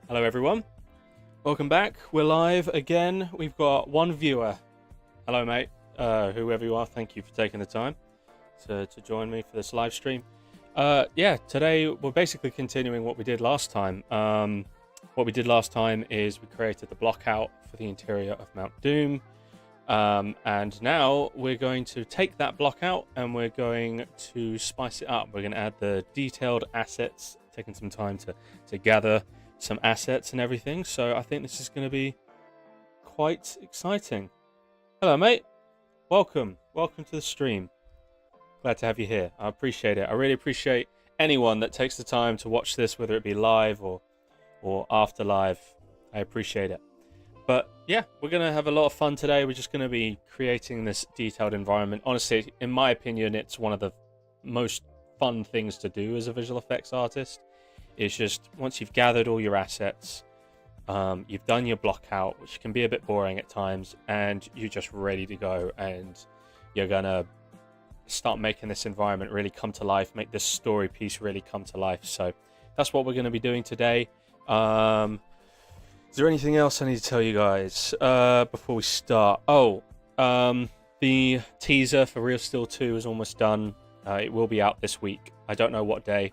Hello everyone, welcome back. We're live again. We've got one viewer. Hello mate, whoever you are, thank you for taking the time to join me for this live stream. Yeah, today we're basically continuing what we did last time. What we did last time is we created the block out for the interior of Mount Doom. And now we're going to take that block out and we're going to spice it up. We're going to add the detailed assets, taking some time to gather some assets and everything. So I think this is going to be quite exciting. Hello, mate. Welcome to the stream. Glad to have you here. I appreciate it. I really appreciate anyone that takes the time to watch this, whether it be live or after live. I appreciate it. But yeah, we're going to have a lot of fun today. We're just going to be creating this detailed environment. Honestly, in my opinion, it's one of the most fun things to do as a visual effects artist. It's just once you've gathered all your assets, you've done your block out, which can be a bit boring at times, and you're just ready to go, and you're going to start making this environment really come to life, make this story piece really come to life. So that's what we're going to be doing today. Is there anything else I need to tell you guys before we start? The teaser for Real Steel 2 is almost done. It will be out this week. I don't know what day,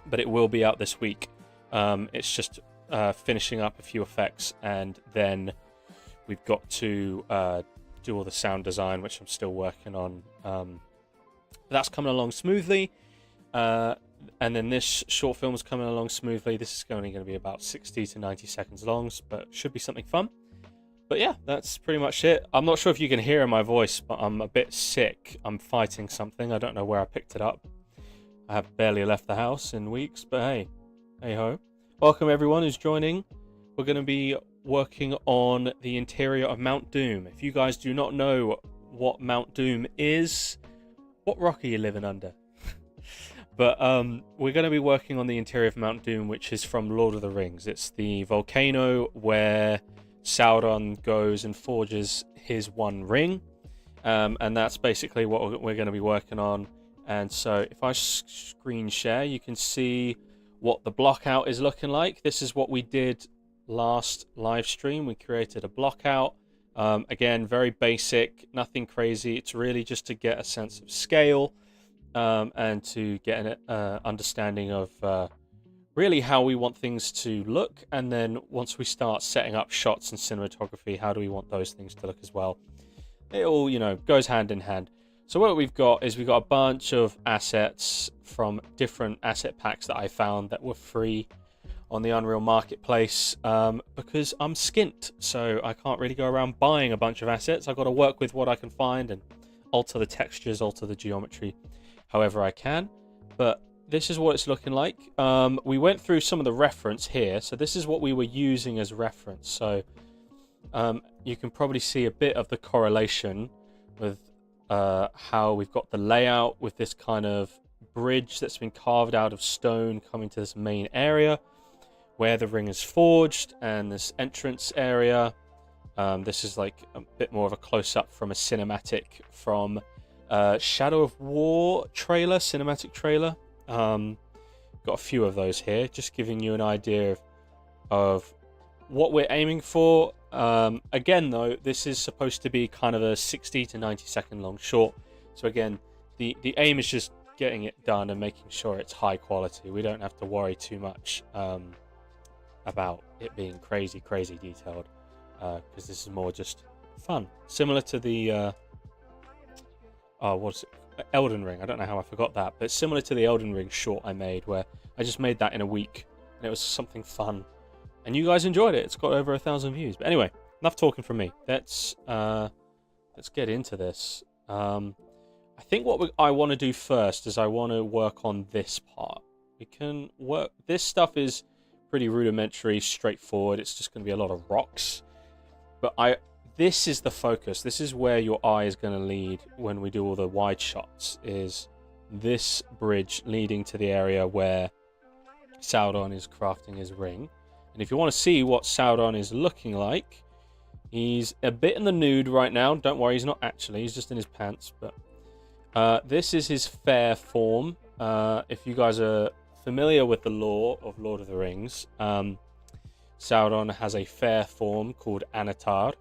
but it will be out this week. It's just finishing up a few effects, and then we've got to do all the sound design, which I'm still working on. But that's coming along smoothly. And then this short film is coming along smoothly. This is only going to be about 60 to 90 seconds long, but should be something fun. But yeah, that's pretty much it. I'm not sure if you can hear in my voice, but I'm a bit sick. I'm fighting something. I don't know where I picked it up. I have barely left the house in weeks, but hey ho. Welcome everyone who's joining. We're going to be working on the interior of Mount Doom. If you guys do not know what Mount Doom is, what rock are you living under? But we're going to be working on the interior of Mount Doom, which is from Lord of the Rings. It's the volcano where Sauron goes and forges his one ring. And that's basically what we're going to be working on. And so if I screen share, you can see what the block out is looking like. This is what we did last live stream. We created a block out. Again, very basic, nothing crazy. It's really just to get a sense of scale. And to get an understanding of really how we want things to look. And then once we start setting up shots and cinematography, how do we want those things to look as well? It all, goes hand in hand. So what we've got is we've got a bunch of assets from different asset packs that I found that were free on the Unreal Marketplace because I'm skint. So I can't really go around buying a bunch of assets. I've got to work with what I can find and alter the textures, alter the geometry however I can. But this is what it's looking like. We went through some of the reference here, so this is what we were using as reference. So you can probably see a bit of the correlation with how we've got the layout with this kind of bridge that's been carved out of stone coming to this main area where the ring is forged, and this entrance area. This is like a bit more of a close-up from a cinematic from Shadow of War trailer, cinematic trailer. Got a few of those here, just giving you an idea of what we're aiming for. Again though, this is supposed to be kind of a 60 to 90 second long short, so again the aim is just getting it done and making sure it's high quality. We don't have to worry too much about it being crazy detailed, because this is more just fun, similar to the what's it? Elden Ring. I don't know how I forgot that, but similar to the Elden Ring short I made, where I just made that in a week, and it was something fun, and you guys enjoyed it. It's got over 1,000 views. But anyway, enough talking from me. Let's get into this. I think what I want to do first is I want to work on this part. We can work. This stuff is pretty rudimentary, straightforward. It's just going to be a lot of rocks, but this is the focus. This is where your eye is going to lead when we do all the wide shots, is this bridge leading to the area where Sauron is crafting his ring. And if you want to see what Sauron is looking like, he's a bit in the nude right now. Don't worry, he's not actually. He's just in his pants. But this is his fair form. If you guys are familiar with the lore of Lord of the Rings, Sauron has a fair form called Anatar,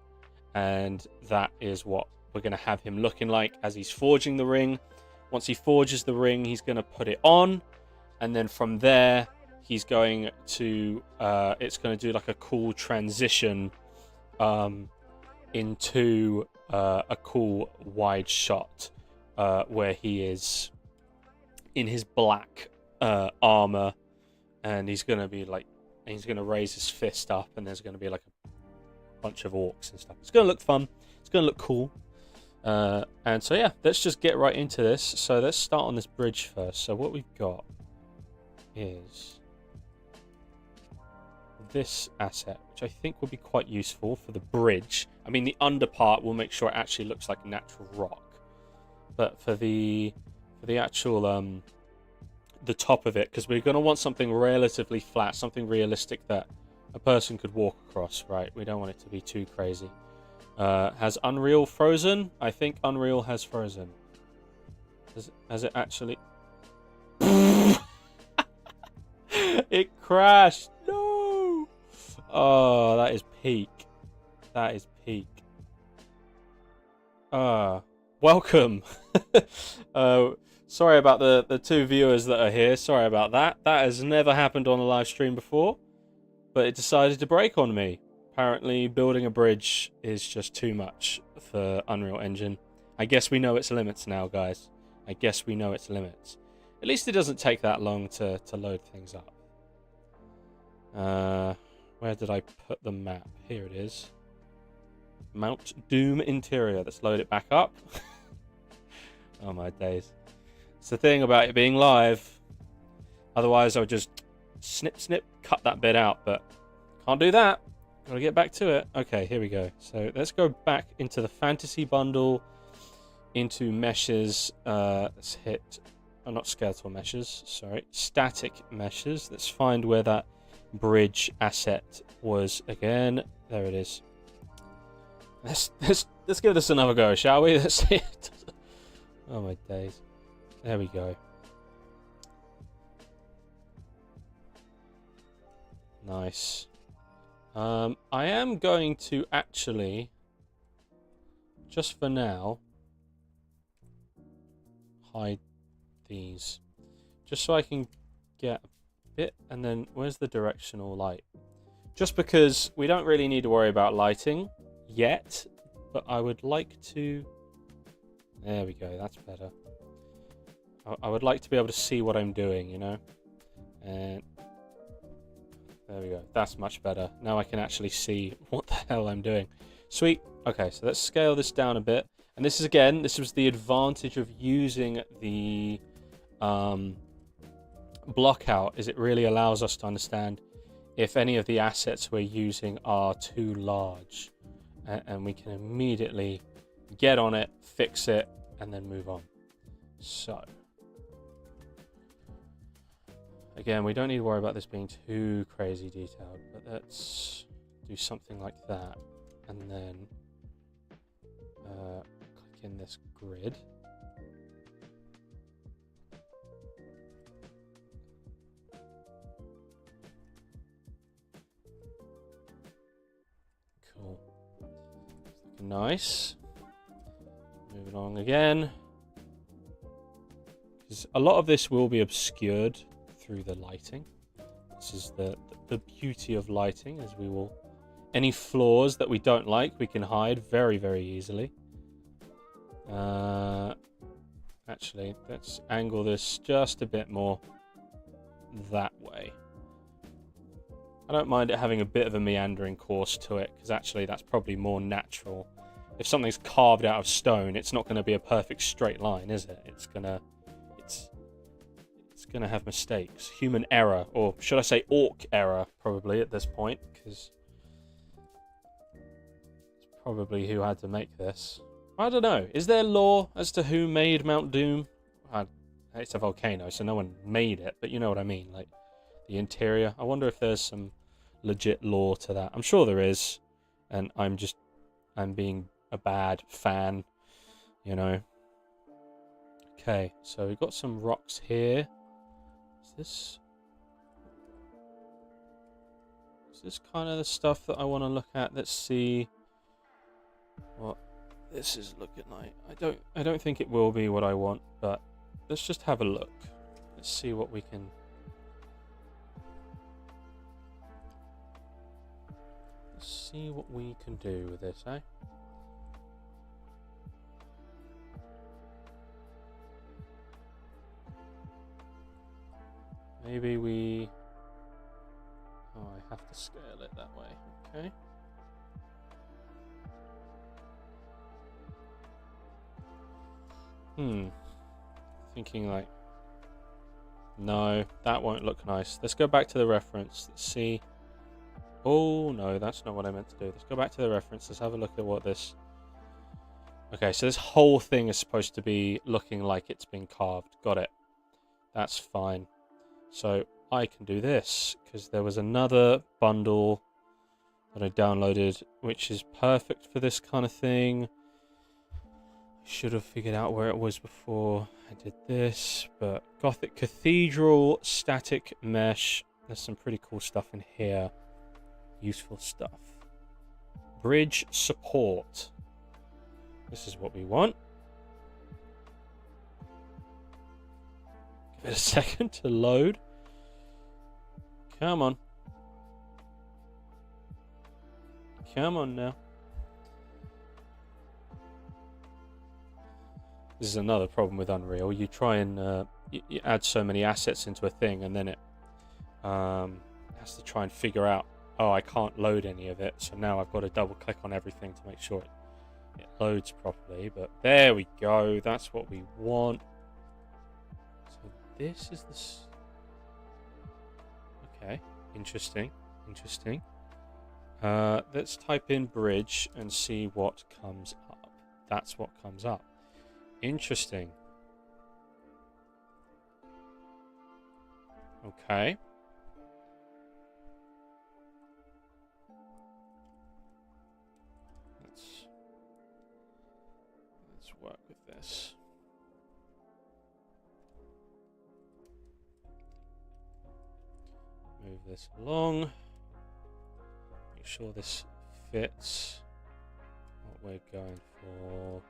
and that is what we're going to have him looking like as he's forging the ring. Once he forges the ring, he's going to put it on, and then from there, he's going to, it's going to do like a cool transition into a cool wide shot where he is in his black armor, and he's going to be like, he's going to raise his fist up, and there's going to be like a bunch of orcs and stuff. It's going to look fun. It's going to look cool. And so yeah, let's just get right into this. So let's start on this bridge first. So what we've got is this asset, which I think will be quite useful for the bridge. I mean, the under part will make sure it actually looks like natural rock, but for the actual the top of it, because we're going to want something relatively flat, something realistic that a person could walk across, right? We don't want it to be too crazy. Has Unreal frozen? I think Unreal has frozen. Has it actually? It crashed. No. Oh, that is peak. That is peak. Welcome. Sorry about the two viewers that are here. Sorry about that. That has never happened on a live stream before, but it decided to break on me. Apparently, building a bridge is just too much for Unreal Engine. I guess we know its limits now, guys. I guess we know its limits. At least it doesn't take that long to load things up. Where did I put the map? Here it is. Mount Doom interior. Let's load it back up. Oh my days. It's the thing about it being live. Otherwise, I would just snip, cut that bit out, but can't do that. Gotta get back to it. Okay, here we go. So let's go back into the fantasy bundle, into meshes. Let's hit, oh, not skeletal meshes, sorry, static meshes. Let's find where that bridge asset was again. There it is. Let's give this another go, shall we? Let's see. Oh my days. There we go. Nice. I am going to actually, just for now, hide these. Just so I can get a bit, and then where's the directional light? Just because we don't really need to worry about lighting yet, but I would like to, there we go, that's better. I would like to be able to see what I'm doing, you know? And there we go. That's much better. Now I can actually see what the hell I'm doing. Sweet. Okay, so let's scale this down a bit. And this is, again, this was the advantage of using the block out, is it really allows us to understand if any of the assets we're using are too large. And we can immediately get on it, fix it, and then move on. So, again, we don't need to worry about this being too crazy detailed, but let's do something like that, and then click in this grid. Cool. It's looking nice. Move along again. Because a lot of this will be obscured through the lighting. This is the beauty of lighting, as we will, any flaws that we don't like, we can hide very, very easily. Actually, let's angle this just a bit more that way. I don't mind it having a bit of a meandering course to it, because actually that's probably more natural. If something's carved out of stone, it's not going to be a perfect straight line, is it? It's gonna have mistakes, human error, or should I say orc error, probably at this point, because it's probably who had to make this. I don't know. Is there lore as to who made Mount Doom? It's a volcano, so no one made it, but you know what I mean, like the interior. I wonder if there's some legit lore to that. I'm sure there is, and I'm being a bad fan, you know. Okay, so we've got some rocks here. Is this kind of the stuff that I want to look at? Let's see what this is looking like. I don't think it will be what I want, but let's just have a look. Let's see what we can. Let's see what we can do with this, eh? Maybe we. Oh, I have to scale it that way. Okay. Thinking like, no, that won't look nice. Let's go back to the reference. Let's see. Oh, no, that's not what I meant to do. Let's go back to the reference. Let's have a look at what this... Okay, so this whole thing is supposed to be looking like it's been carved. Got it. That's fine. So I can do this, because there was another bundle that I downloaded, which is perfect for this kind of thing. Should have figured out where it was before I did this, but Gothic Cathedral, static mesh. There's some pretty cool stuff in here. Useful stuff. Bridge support. This is what we want. Give it a second to load. Come on. Come on now. This is another problem with Unreal. You try and you add so many assets into a thing, and then it has to try and figure out, oh, I can't load any of it, so now I've got to double click on everything to make sure it loads properly. But there we go. That's what we want. So this is this. Okay, interesting. Interesting. Let's type in bridge and see what comes up. That's what comes up. Interesting. Okay. Let's work with this. Move this along. Make sure this fits what we're going for.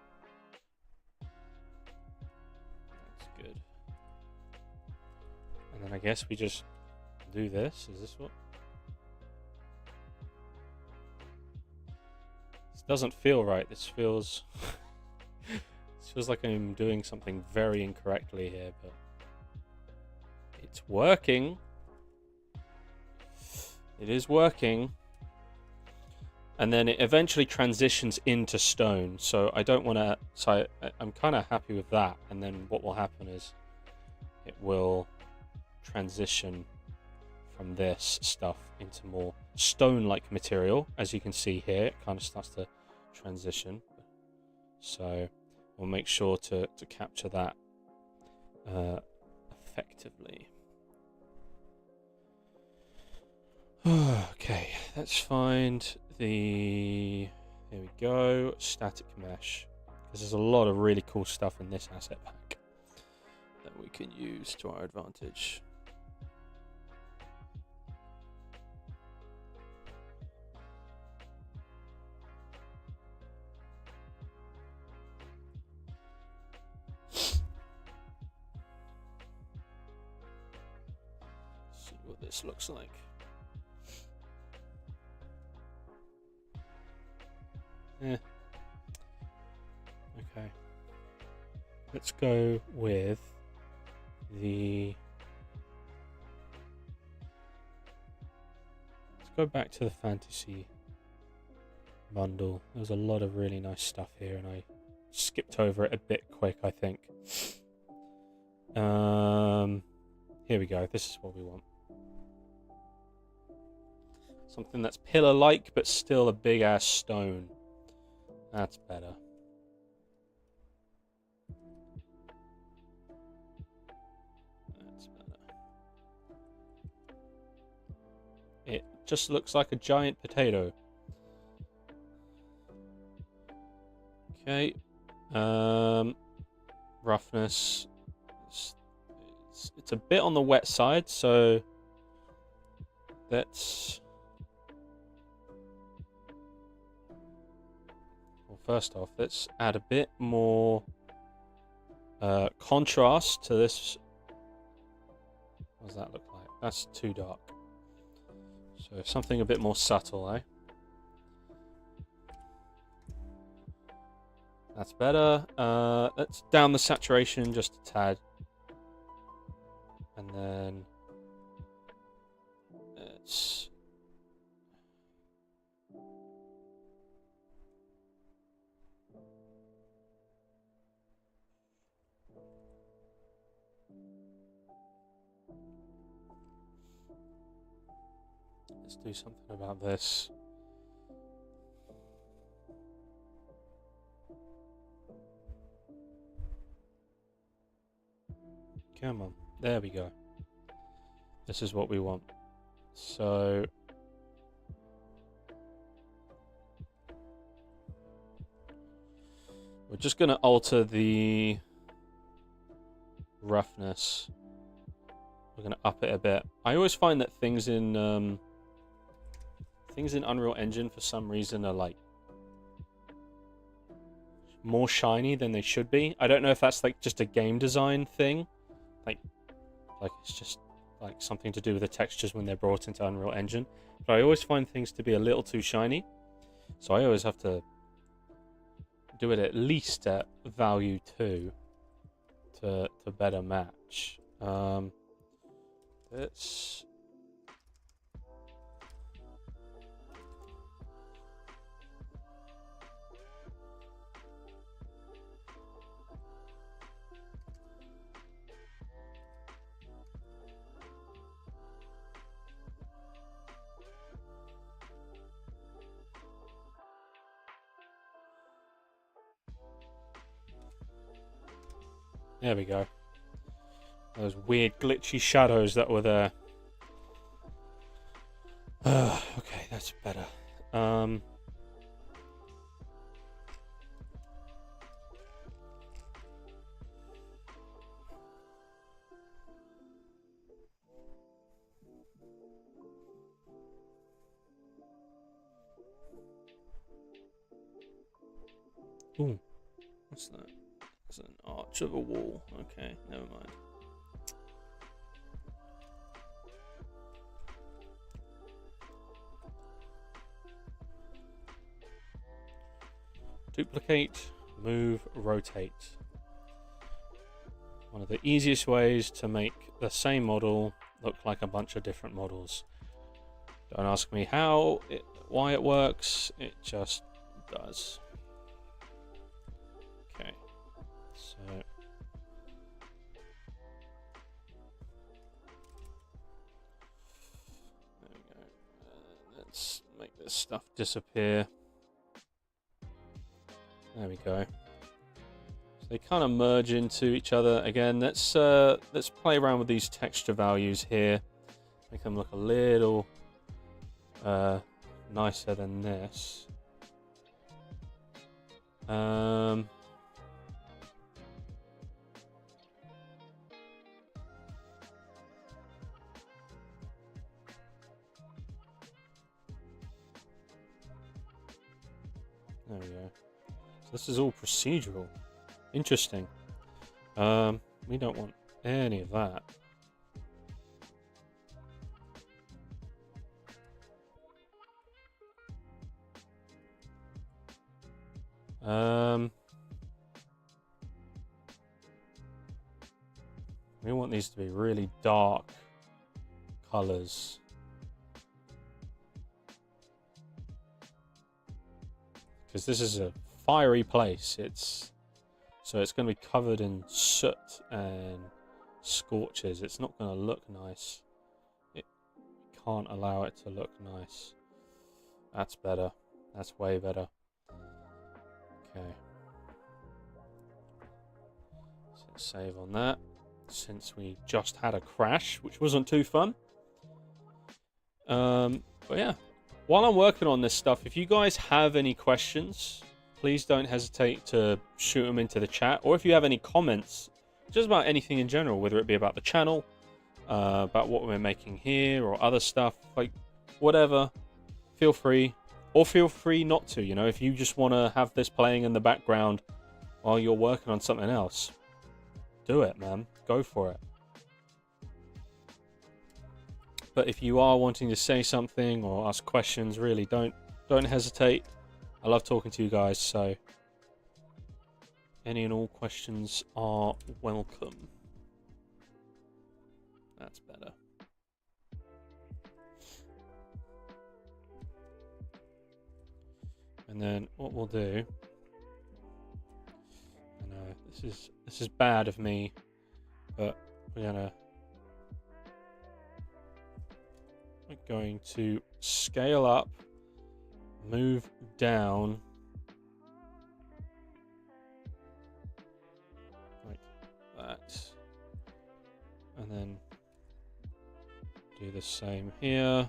Good. And then I guess we just do this. Is this what? This doesn't feel right. This feels... this feels like I'm doing something very incorrectly here, but... it's working. It is working. And then it eventually transitions into stone, so I don't want to... So I'm kind of happy with that, and then what will happen is it will transition from this stuff into more stone-like material. As you can see here, it kind of starts to transition. So we'll make sure to capture that effectively. Okay, let's find the... Here we go, static mesh. Because there's a lot of really cool stuff in this asset pack that we can use to our advantage. Let's see what this looks like. Yeah. Okay. Let's go with the... Let's go back to the fantasy bundle. There's a lot of really nice stuff here, and I skipped over it a bit quick, I think. Here we go. This is what we want. Something that's pillar-like, but still a big-ass stone. That's better. That's better. It just looks like a giant potato. Okay. Roughness. It's a bit on the wet side, so let's first off, let's add a bit more contrast to this. What does that look like? That's too dark. So something a bit more subtle, eh? That's better. Let's down the saturation just a tad. And then let's do something about this. Come on. There we go. This is what we want. So we're just going to alter the roughness. We're going to up it a bit. I always find that things in Unreal Engine for some reason are like more shiny than they should be. I don't know if that's like just a game design thing. Like it's just like something to do with the textures when they're brought into Unreal Engine. But I always find things to be a little too shiny. So I always have to do it at least at value 2 to better match. Let's there we go. Those weird glitchy shadows that were there. Okay, that's better. Ooh, what's that? It's an arch of a wall. Okay, never mind. Duplicate, move, rotate. One of the easiest ways to make the same model look like a bunch of different models. Don't ask me why it works, it just does. Okay, so there we go. Let's make this stuff disappear. There we go. So they kind of merge into each other again. Let's play around with these texture values here. Make them look a little nicer than this. There we go. So this is all procedural. Interesting. We don't want any of that. We want these to be really dark colors. Because this is a fiery place. So it's going to be covered in soot and scorches. It's not going to look nice. It can't allow it to look nice. That's better. That's way better. Okay. So let's save on that. Since we just had a crash, which wasn't too fun. But yeah. While I'm working on this stuff, if you guys have any questions, please don't hesitate to shoot them into the chat. Or if you have any comments, just about anything in general, whether it be about the channel, about what we're making here, or other stuff, like whatever, feel free. Or feel free not to, you know, if you just want to have this playing in the background while you're working on something else. Do it, man. Go for it. But if you are wanting to say something or ask questions, really don't hesitate. I love talking to you guys, so any and all questions are welcome. That's better. And then what we'll do, I know this is bad of me, but we're going to scale up, move down like that, and then do the same here.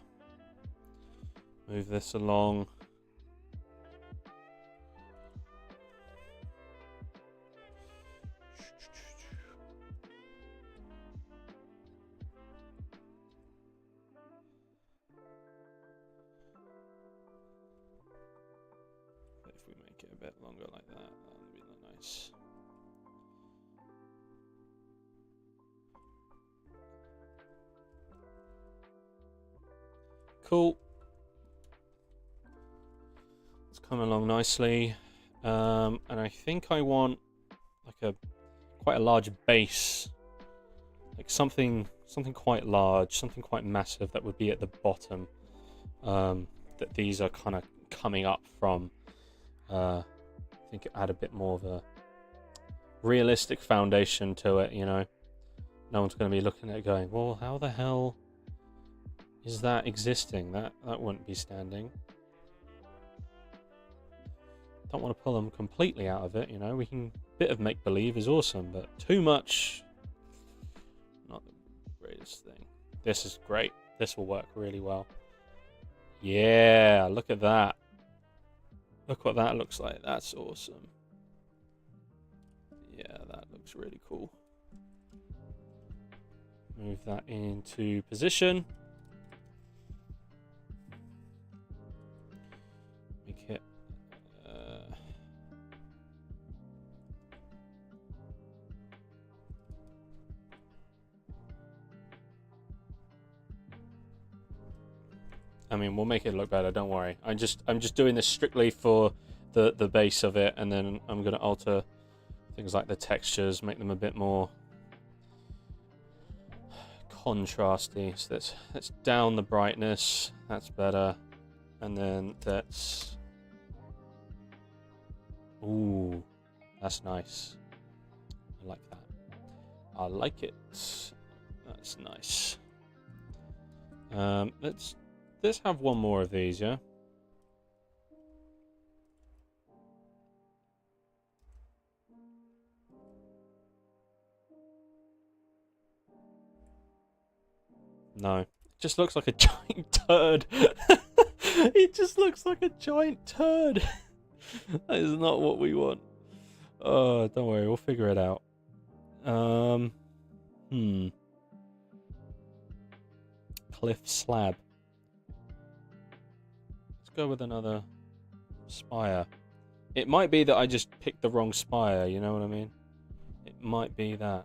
Move this along. If we make it a bit longer like that, that'll be nice. Cool. It's coming along nicely. And I think I want like quite a large base. Like something quite large, something quite massive that would be at the bottom. That these are kind of coming up from. I think it add a bit more of a realistic foundation to it, you know. No one's going to be looking at it going, well, how the hell is that existing? That wouldn't be standing. Don't want to pull them completely out of it, you know. Bit of make-believe is awesome, but too much, not the greatest thing. This is great. This will work really well. Yeah, look at that. Look what that looks like. That's awesome. Yeah, that looks really cool. Move that into position. Make it... I mean, we'll make it look better, don't worry. I'm just doing this strictly for the base of it, and then I'm going to alter things like the textures, make them a bit more contrasty. So let's down the brightness. That's better. And then that's... Ooh, that's nice. I like that. I like it. That's nice. Let's have one more of these, yeah? No. It just looks like a giant turd. It just looks like a giant turd. That is not what we want. Oh, don't worry, we'll figure it out. Cliff slab. Go with another spire. It might be that I just picked the wrong spire, you know what I mean? It might be that.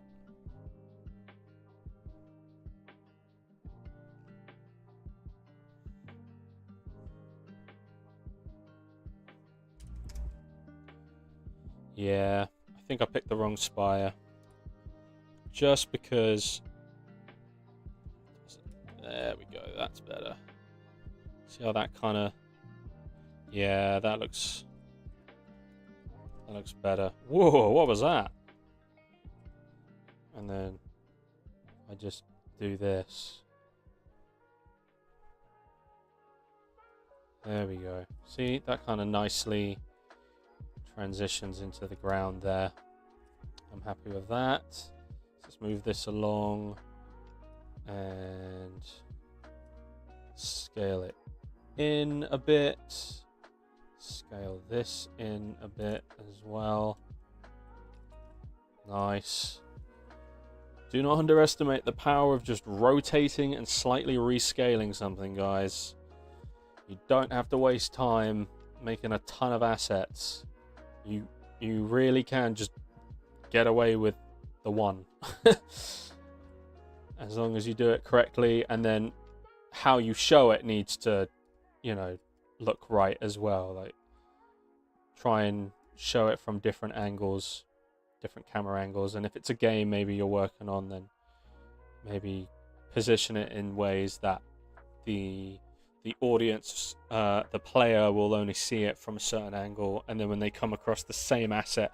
Yeah, I think I picked the wrong spire. Just because... There we go, that's better. See how that kind of... Yeah, that looks better. Whoa, what was that? And then I just do this. There we go. See, that kind of nicely transitions into the ground there. I'm happy with that. Let's move this along and scale it in a bit. Scale this in a bit as well. Nice. Do not underestimate the power of just rotating and slightly rescaling something, guys. You don't have to waste time making a ton of assets. You really can just get away with the one. As long as you do it correctly, and then how you show it needs to, you know, look right as well. Like, try and show it from different angles, different camera angles, and if it's a game maybe you're working on, then maybe position it in ways that the audience, the player, will only see it from a certain angle, and then when they come across the same asset,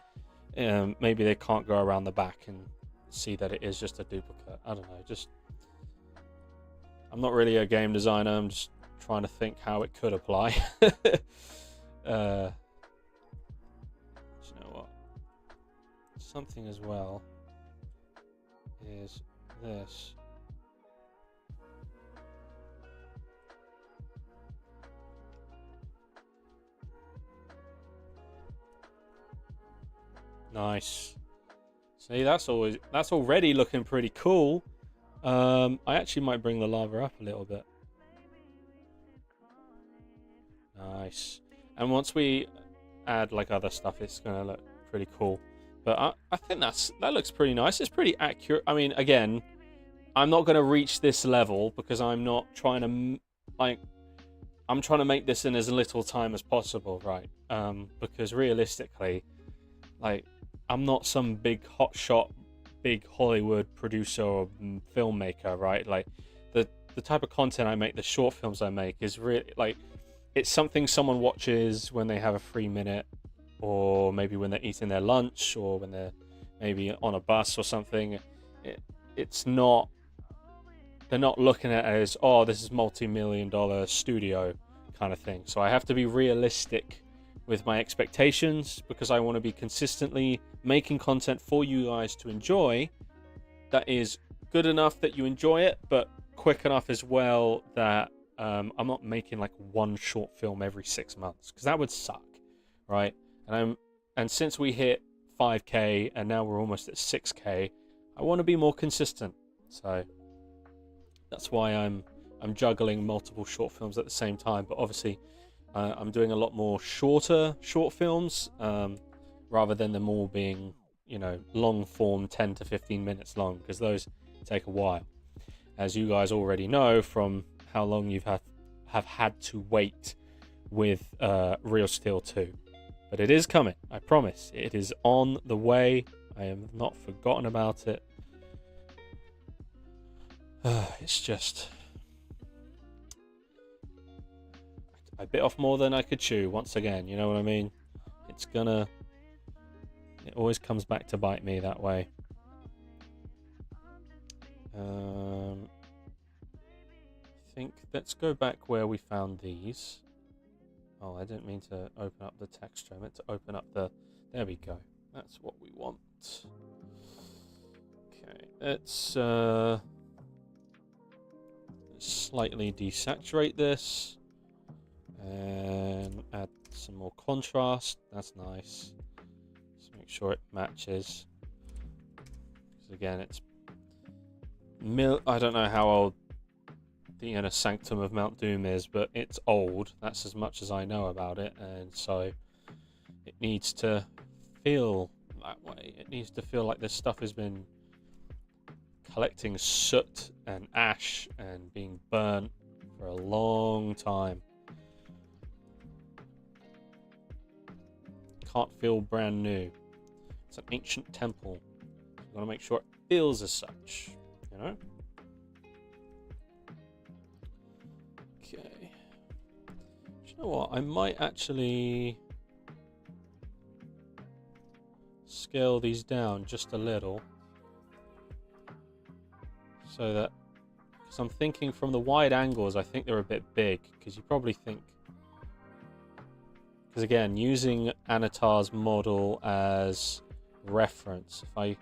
maybe they can't go around the back and see that it is just a duplicate. I don't know, just I'm not really a game designer, I'm just trying to think how it could apply. You know what, something as well is this. Nice. See, that's already looking pretty cool. I actually might bring the lava up a little bit. Nice. And once we add like other stuff, it's gonna look pretty cool. But I think that looks pretty nice. It's pretty accurate. I mean, again, I'm not gonna reach this level because I'm not trying to I'm trying to make this in as little time as possible, right? Because realistically, like, I'm not some big hotshot, big Hollywood producer or filmmaker, right? Like, the type of content I make, the short films I make, is really like, it's something someone watches when they have a free minute, or maybe when they're eating their lunch, or when they're maybe on a bus or something. It's not, they're not looking at it as, oh, this is multi-million-dollar studio kind of thing. So I have to be realistic with my expectations, because I want to be consistently making content for you guys to enjoy that is good enough that you enjoy it, but quick enough as well that I'm not making like one short film every 6 months, because that would suck, right? And since we hit 5K and now we're almost at 6K, I want to be more consistent. So that's why I'm juggling multiple short films at the same time. But obviously, I'm doing a lot more shorter short films, rather than them all being, you know, long form, 10 to 15 minutes long, because those take a while, as you guys already know from how long you've have had to wait with Real Steel 2. But it is coming, I promise. It is on the way. I have not forgotten about it. It's just, I bit off more than I could chew once again, you know what I mean? It always comes back to bite me that way. I think let's go back where we found these. Oh, I didn't mean to open up the texture. I meant to open up the... There we go. That's what we want. Okay, let's slightly desaturate this and add some more contrast. That's nice. Just make sure it matches. Because again, it's I don't know how old the inner sanctum of Mount Doom is, but it's old. That's as much as I know about it, and so it needs to feel that way. It needs to feel like this stuff has been collecting soot and ash and being burnt for a long time. Can't feel brand new. It's an ancient temple. You want to make sure it feels as such, you know? Okay. Do you know what? I might actually scale these down just a little, so that, because I'm thinking from the wide angles, I think they're a bit big, because you probably think, because again, using Anatar's model as reference, if I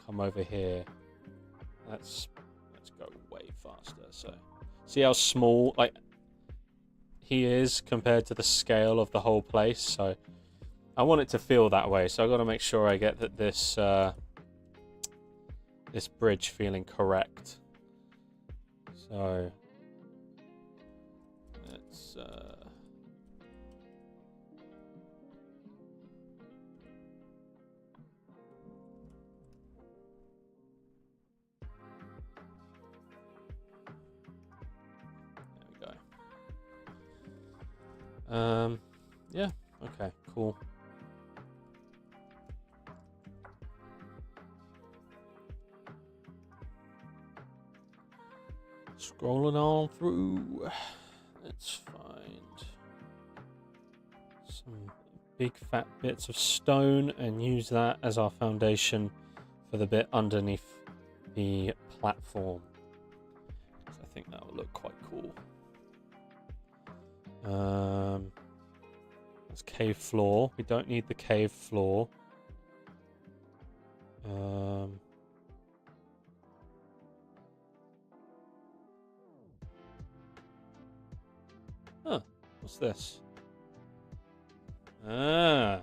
come over here, let's go way faster. So see how small like he is compared to the scale of the whole place. So I want it to feel that way. So I've got to make sure I get that this this bridge feeling correct. So let's let's there we go. Yeah, okay, cool. Scrolling on through, let's find some big fat bits of stone and use that as our foundation for the bit underneath the platform. So I think that will look quite cool. That's cave floor. We don't need the cave floor. Huh, what's this? Ah.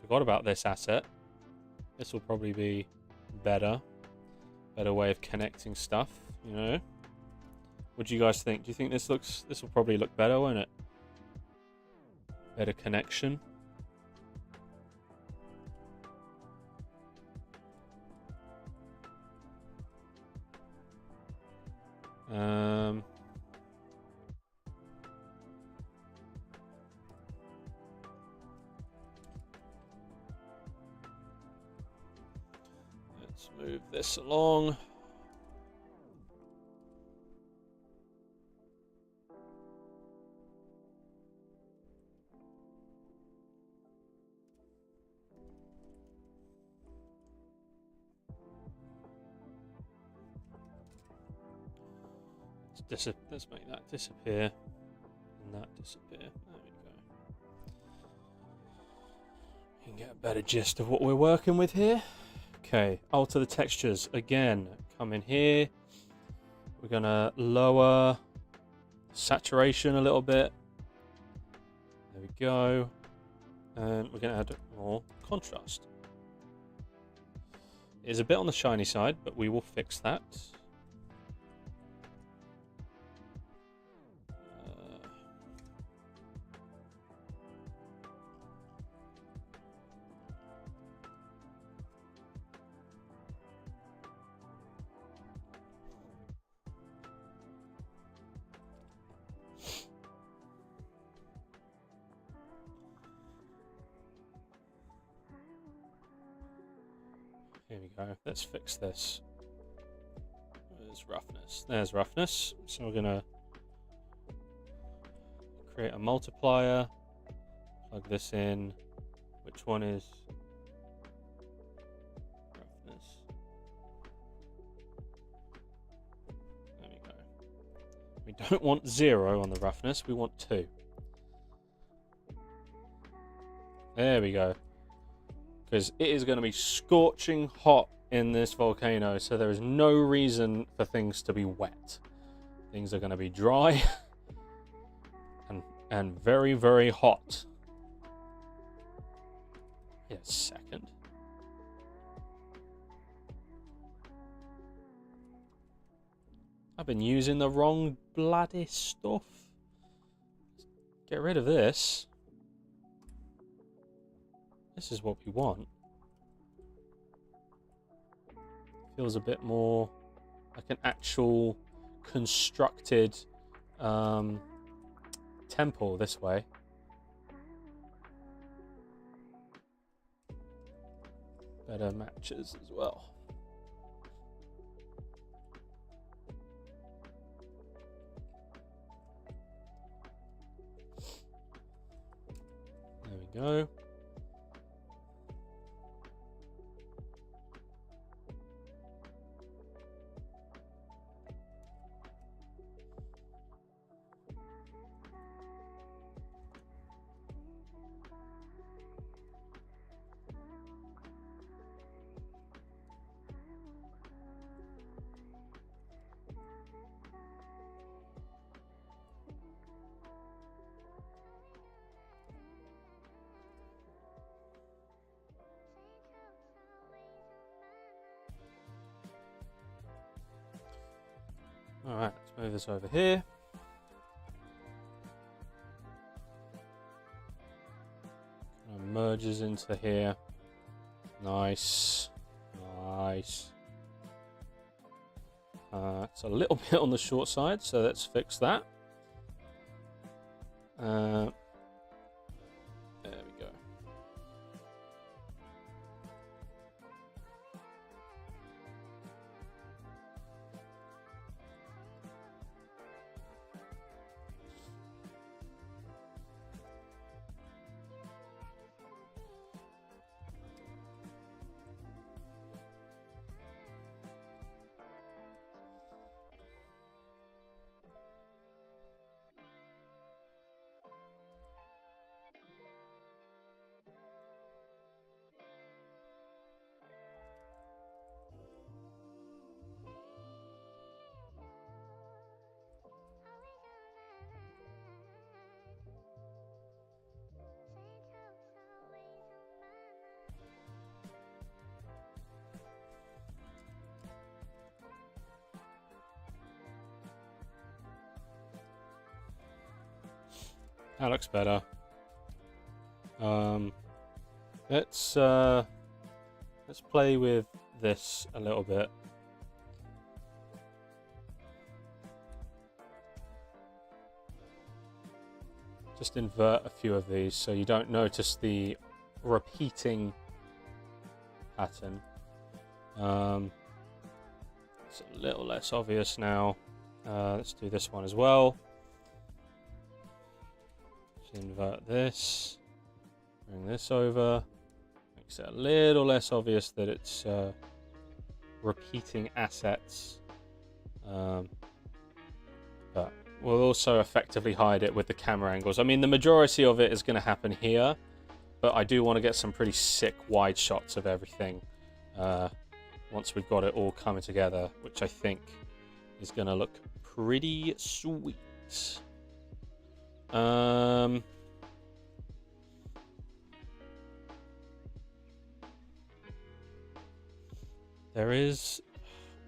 Forgot about this asset. This will probably be better way of connecting stuff, you know. What do you guys think? Do you think this will probably look better, won't it? Better connection. Let's move this along. Let's make that disappear and that disappear. There we go. You can get a better gist of what we're working with here. Okay, alter the textures again. Come in here. We're gonna lower saturation a little bit. There we go. And we're gonna add more contrast. It is a bit on the shiny side, but we will fix that. Here we go. Let's fix this. There's roughness. There's roughness. So we're gonna create a multiplier. Plug this in. Which one is roughness? There we go. We don't want 0 on the roughness. We want 2. There we go. Because it is going to be scorching hot in this volcano, so there is no reason for things to be wet. Things are going to be dry and very, very hot. Wait a second. I've been using the wrong bloody stuff. Get rid of this. This is what we want. Feels a bit more like an actual constructed temple this way. Better matches as well. There we go. Alright, let's move this over here. Kind of merges into here. Nice. Nice. It's a little bit on the short side, so let's fix that. There we go. That looks better. Let's play with this a little bit. Just invert a few of these so you don't notice the repeating pattern. It's a little less obvious now. Let's do this one as well. Invert this, bring this over, makes it a little less obvious that it's repeating assets, but we'll also effectively hide it with the camera angles. I mean, the majority of it is going to happen here, but I do want to get some pretty sick wide shots of everything once we've got it all coming together, which I think is going to look pretty sweet. There is...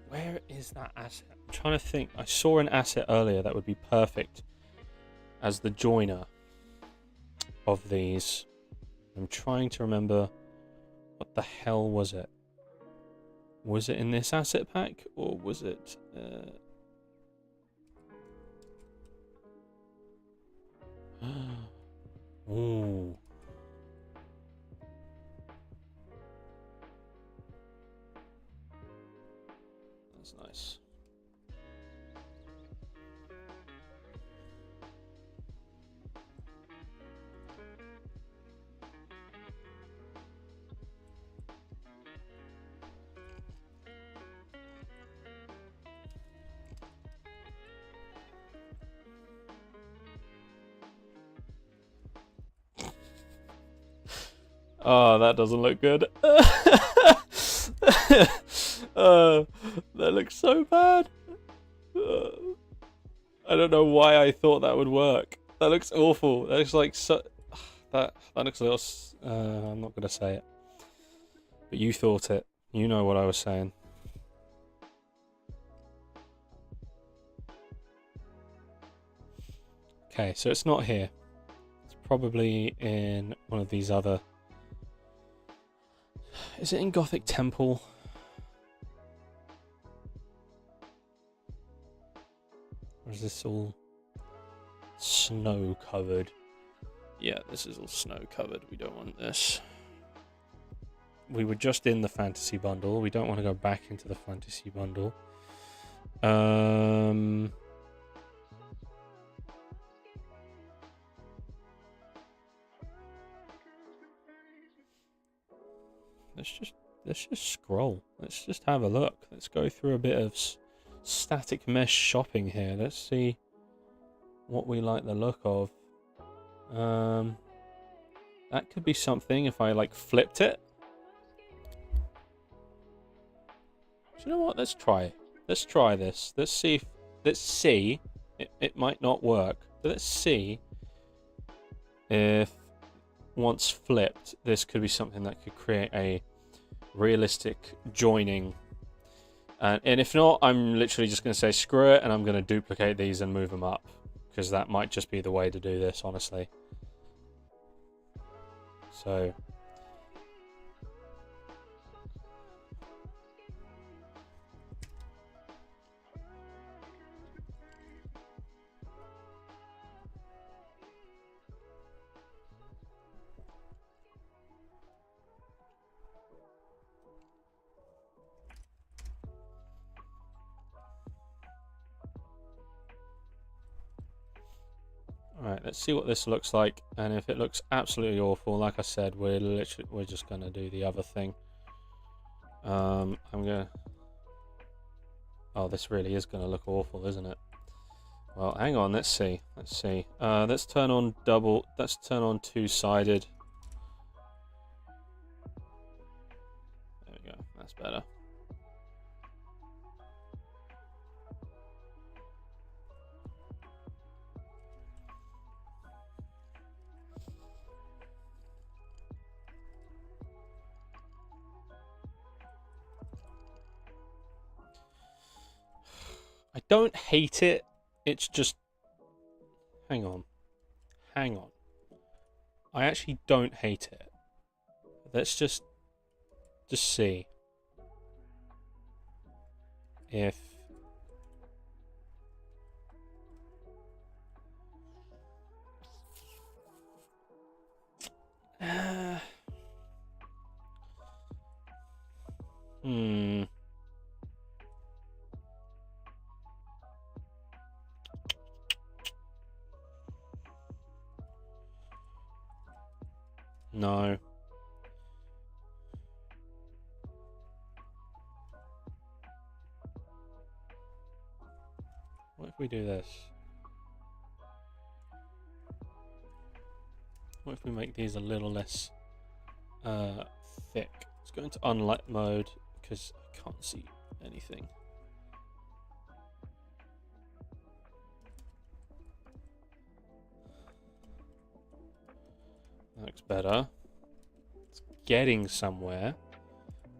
Where is that asset? I'm trying to think. I saw an asset earlier that would be perfect as the joiner of these. I'm trying to remember what the hell was it. Was it in this asset pack or was it... Ooh. That's nice. Oh, that doesn't look good. That looks so bad. I don't know why I thought that would work. That looks awful. That looks like so... That looks a little... I'm not going to say it. But you thought it. You know what I was saying. Okay, so it's not here. It's probably in one of these other... Is it in Gothic Temple? Or is this all snow covered? Yeah, this is all snow covered. We don't want this. We were just in the fantasy bundle. We don't want to go back into the fantasy bundle. Let's just scroll. Let's just have a look. Let's go through a bit of static mesh shopping here. Let's see what we like the look of. That could be something if I like flipped it. Do you know what? Let's try it. Let's try this. Let's see if it might not work. But let's see if once flipped, this could be something that could create a realistic joining And if not, I'm literally just going to say screw it, and I'm going to duplicate these and move them up, because that might just be the way to do this, honestly. So alright, let's see what this looks like, and if it looks absolutely awful, like I said, we're just gonna do the other thing. I'm gonna... Oh, this really is gonna look awful, isn't it? Well, hang on, let's see. Let's turn on two-sided. There we go, that's better. I don't hate it, it's just... Hang on. I actually don't hate it. Let's just see if... No. What if we do this? What if we make these a little less thick? Let's go into unlight mode because I can't see anything. That looks better. It's getting somewhere.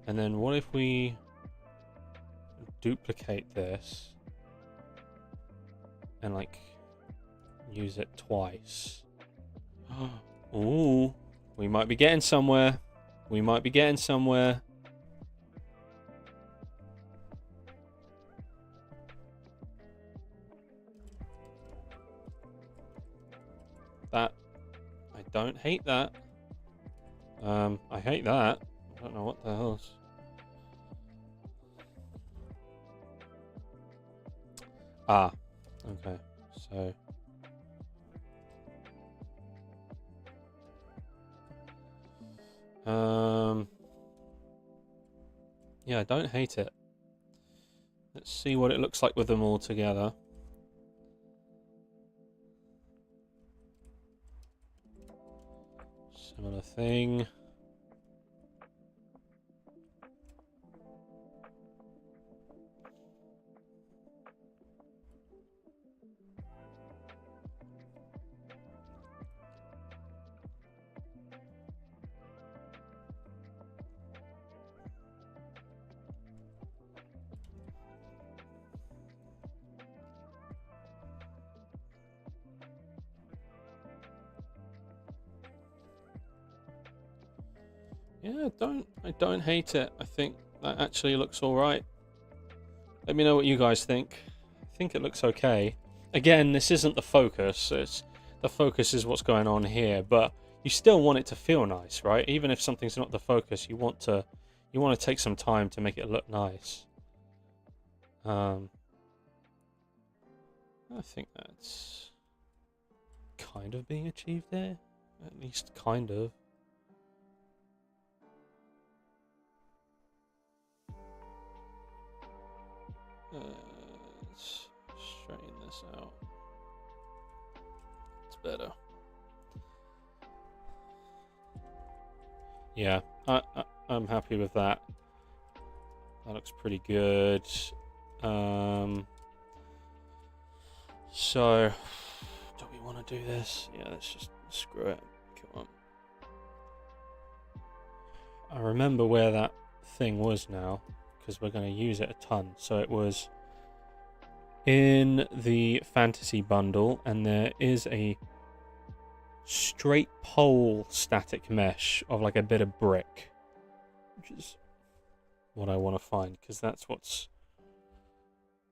And then what if we duplicate this and like use it twice? Ooh, we might be getting somewhere. We might be getting somewhere. That, I don't hate that. I hate that. I don't know what the hell's... Ah, okay, so... Yeah, I don't hate it. Let's see what it looks like with them all together. Similar thing. Yeah, I don't hate it. I think that actually looks all right. Let me know what you guys think. I think it looks okay. Again, this isn't the focus. The focus is what's going on here, but you still want it to feel nice, right? Even if something's not the focus, you want to take some time to make it look nice. I think that's kind of being achieved there. At least kind of. Let's straighten this out. It's better. Yeah, I'm happy with that. That looks pretty good. So, do we want to do this? Yeah, let's just screw it. Come on. I remember where that thing was now, because we're going to use it a ton. So it was in the fantasy bundle, and there is a straight pole static mesh of like a bit of brick, which is what I want to find, because that's what's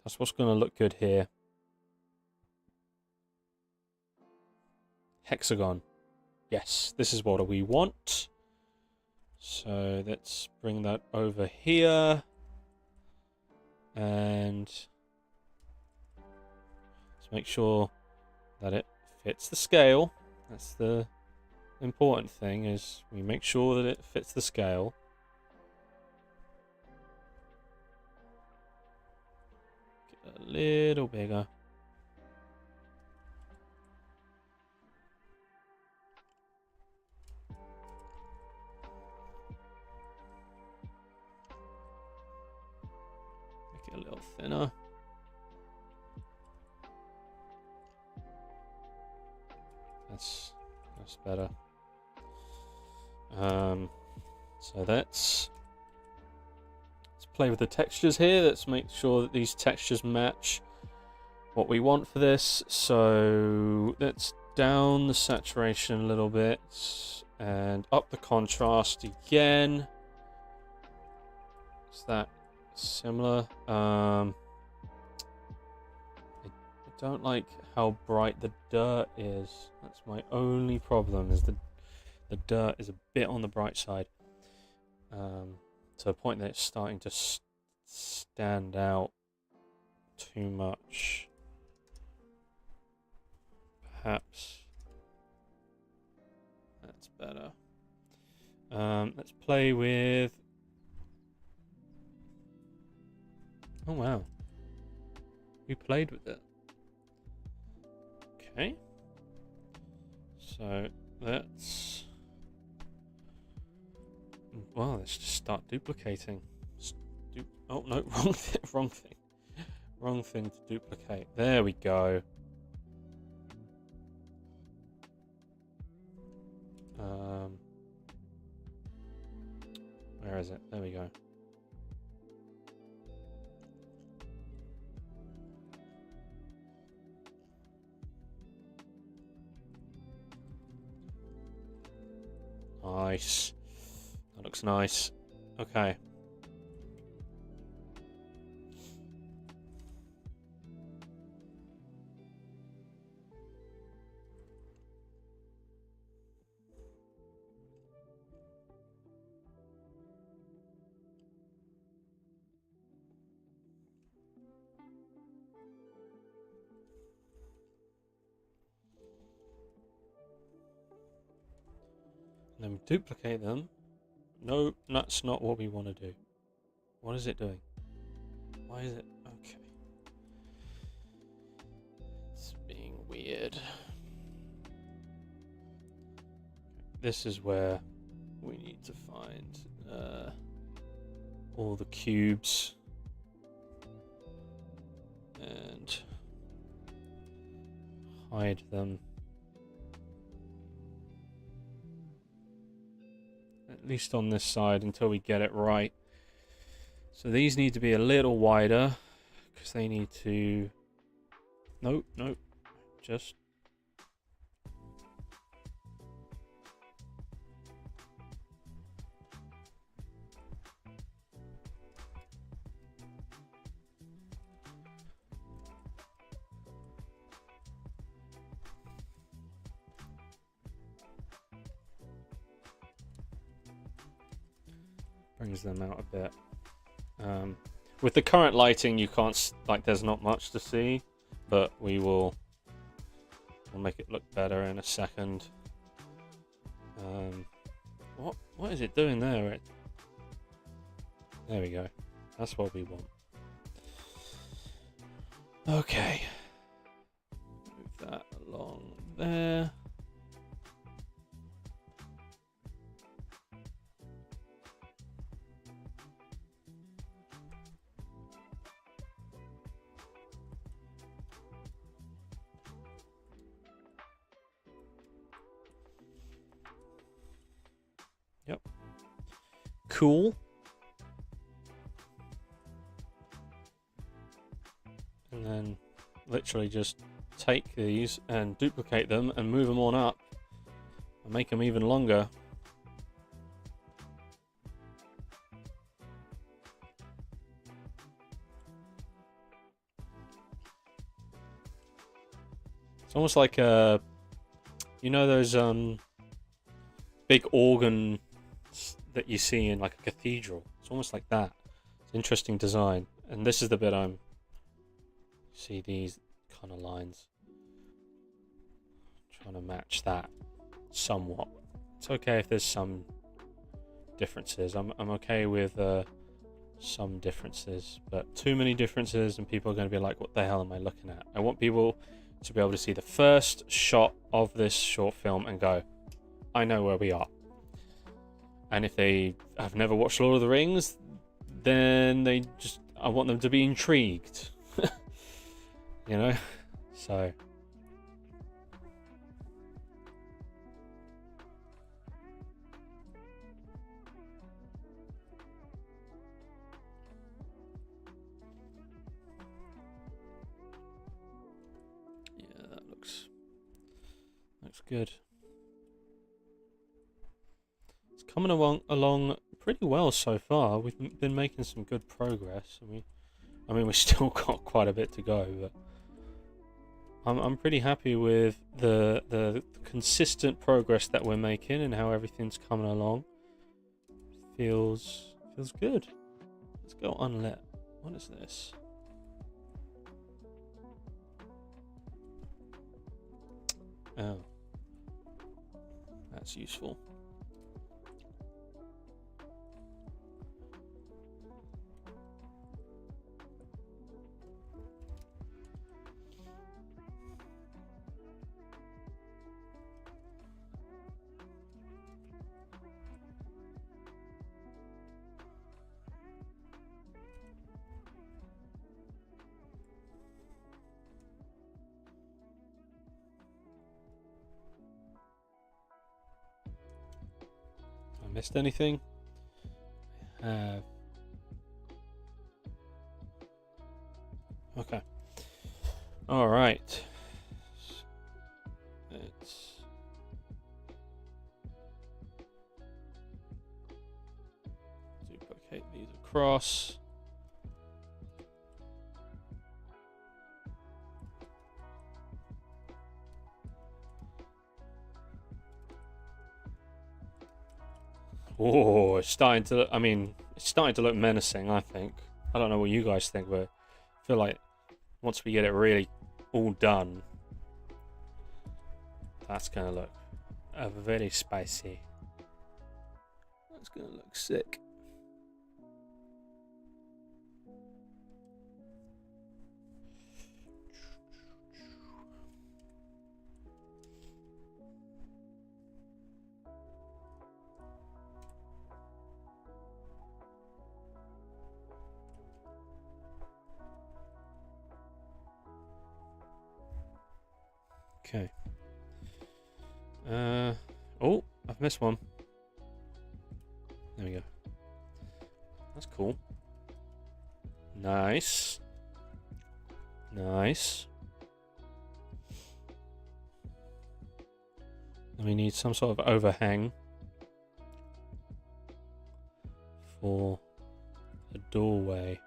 going to look good here. Hexagon. Yes, this is what we want. So let's bring that over here. And let's make sure that it fits the scale. That's the important thing, is we make sure that it fits the scale. Get a little bigger. Make it a little thinner. That's better. So let's play with the textures here. Let's make sure that these textures match what we want for this. So let's down the saturation a little bit and up the contrast again. Is that similar? I don't like how bright the dirt is. That's my only problem, is the dirt is a bit on the bright side. To the point that it's starting to stand out too much. Perhaps that's better. Let's play with... Oh wow. We played with it. Okay. So let's... Well, let's just start duplicating. Oh no, wrong thing, wrong thing. Wrong thing to duplicate. There we go. Where is it? There we go. Nice. That looks nice. Okay. Then we duplicate them. No, that's not what we want to do. What is it doing? Why is it? Okay. It's being weird. This is where we need to find all the cubes and hide them. At least on this side until we get it right. So these need to be a little wider because they need to... Nope, nope. Just... brings them out a bit. With the current lighting, you can't, like, there's not much to see, but we'll make it look better in a second. What is it doing there? There we go. That's what we want. Okay. Move that along there. Yep. Cool. literally just take these and duplicate them and move them on up and make them even longer. It's almost like you know those big organs that you see in like a cathedral. It's almost like that. It's interesting design. And this is the bit I'm see these kind of lines. Trying to match that somewhat. It's okay if there's some differences. I'm okay with some differences, but too many differences and people are going to be like, what the hell am I looking at? I want people to be able to see the first shot of this short film and go, I know where we are. And if they have never watched Lord of the Rings, then I want them to be intrigued. You know? So yeah, that looks good. It's coming along pretty well so far. We've been making some good progress. I mean, we've still got quite a bit to go, but I'm pretty happy with the consistent progress that we're making and how everything's coming along. Feels good. Let's go unlit. What is this? Oh, that's useful. Missed anything? Okay. All right. Let's duplicate these across. Oh, it's starting to look, it's starting to look menacing, I think. I don't know what you guys think, but I feel like once we get it really all done, that's going to look very spicy. That's going to look sick. Okay. Oh, I've missed one. There we go. That's cool. Nice. Nice. And we need some sort of overhang for the doorway.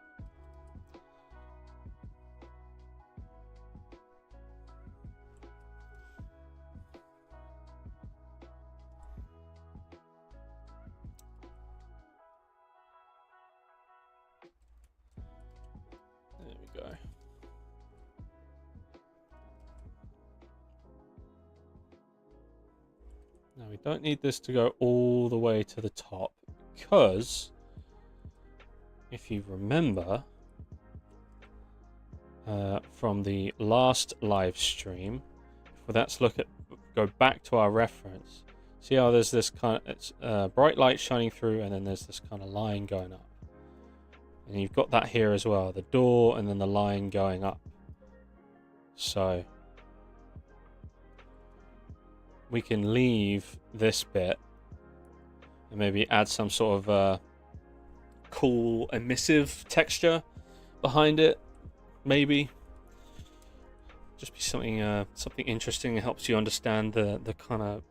Now we don't need this to go all the way to the top because if you remember from the last live stream, let's go back to our reference. See how there's this kind of it's bright light shining through, and then there's this kind of line going up, and you've got that here as well, the door and then the line going up. So we can leave this bit and maybe add some sort of cool emissive texture behind it, maybe. just be something something interesting that helps you understand the kind of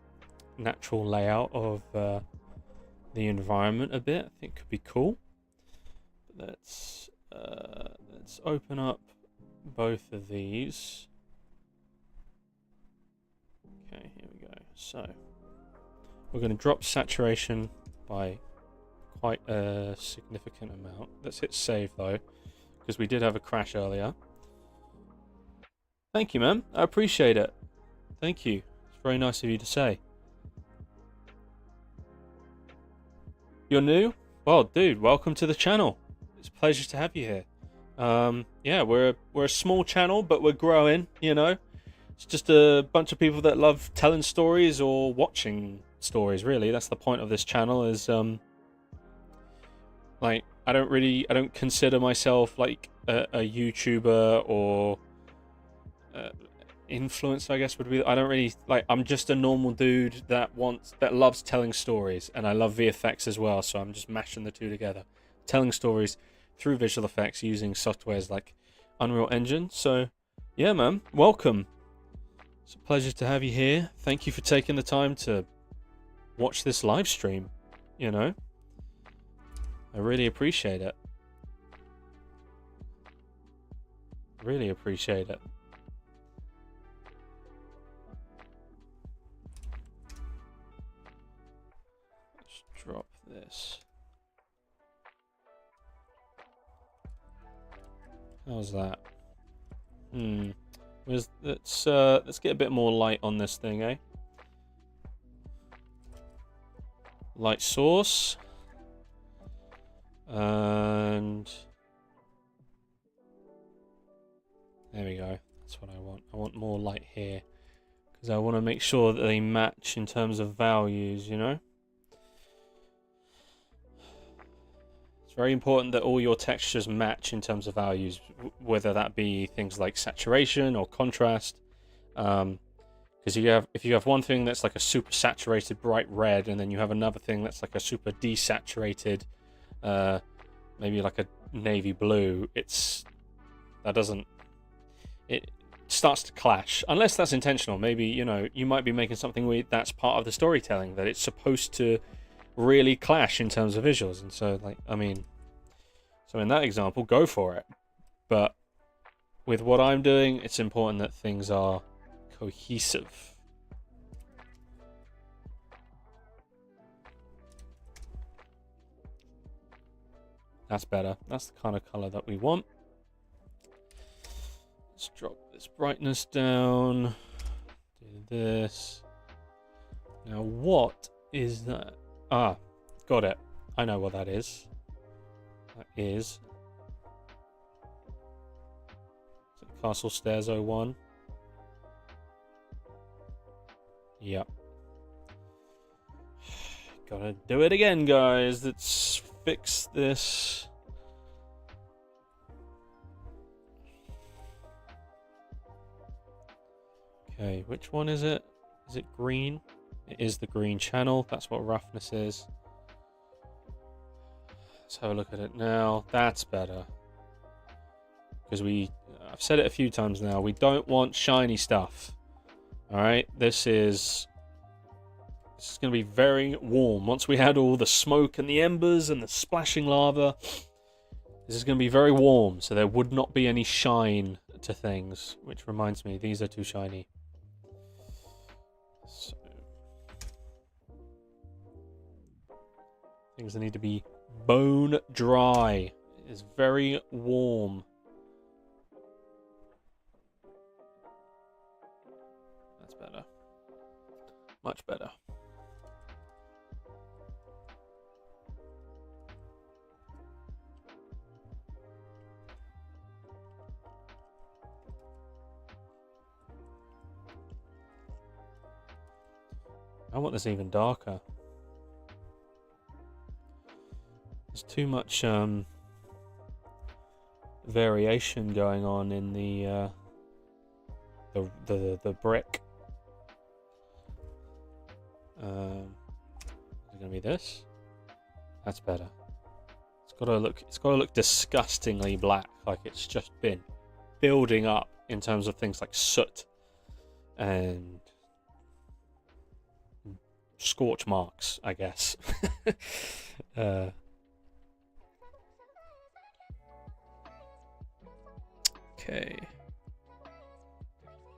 natural layout of the environment a bit. I think could be cool. But let's open up both of these. Okay, here we go. So we're going to drop saturation by quite a significant amount. Let's hit save though, because we did have a crash earlier. Thank you, man. I appreciate it. Thank you. It's very nice of you to say. You're new? Well, dude, welcome to the channel. It's a pleasure to have you here. Yeah, we're a small channel, but we're growing, you know. It's just a bunch of people that love telling stories or watching stories, really. That's the point of this channel is, like, I don't consider myself, like, a YouTuber or influencer, I guess would be. I don't really, like, I'm just a normal dude that loves telling stories, and I love VFX as well, so I'm just mashing the two together. Telling stories through visual effects using softwares like Unreal Engine. So, yeah, man, welcome. It's a pleasure to have you here. Thank you for taking the time to watch this live stream, you know. I really appreciate it. Really appreciate it. Let's drop this. How's that? Let's get a bit more light on this thing, eh? Light source. And there we go. That's what I want. I want more light here, because I want to make sure that they match in terms of values, you know? It's very important that all your textures match in terms of values, whether that be things like saturation or contrast. Because if you have one thing that's like a super saturated bright red, and then you have another thing that's like a super desaturated, maybe like a navy blue, it starts to clash, unless that's intentional. Maybe, you know, you might be making something that's part of the storytelling, that it's supposed to really clash in terms of visuals. And so, like, I mean, so in that example, go for it. But with what I'm doing, it's important that things are cohesive. That's better. That's the kind of color that we want. Let's drop this brightness down. Do this. Now, what is that? Ah, got it. I know what that is. That is it Castle Stairs 01? Yep. Gotta do it again, guys. Let's fix this. Okay, which one is it? Is it green? It is the green channel. That's what roughness is. Let's have a look at it now. That's better. Because I've said it a few times now, we don't want shiny stuff. Alright, this is going to be very warm. Once we had all the smoke and the embers and the splashing lava, this is going to be very warm, so there would not be any shine to things. Which reminds me, these are too shiny. So, things that need to be bone dry. It is very warm. That's better. Much better. I want this even darker. There's too much variation going on in the brick. Is it gonna be this? That's better. It's gotta look disgustingly black, like it's just been building up in terms of things like soot and scorch marks, I guess. Okay.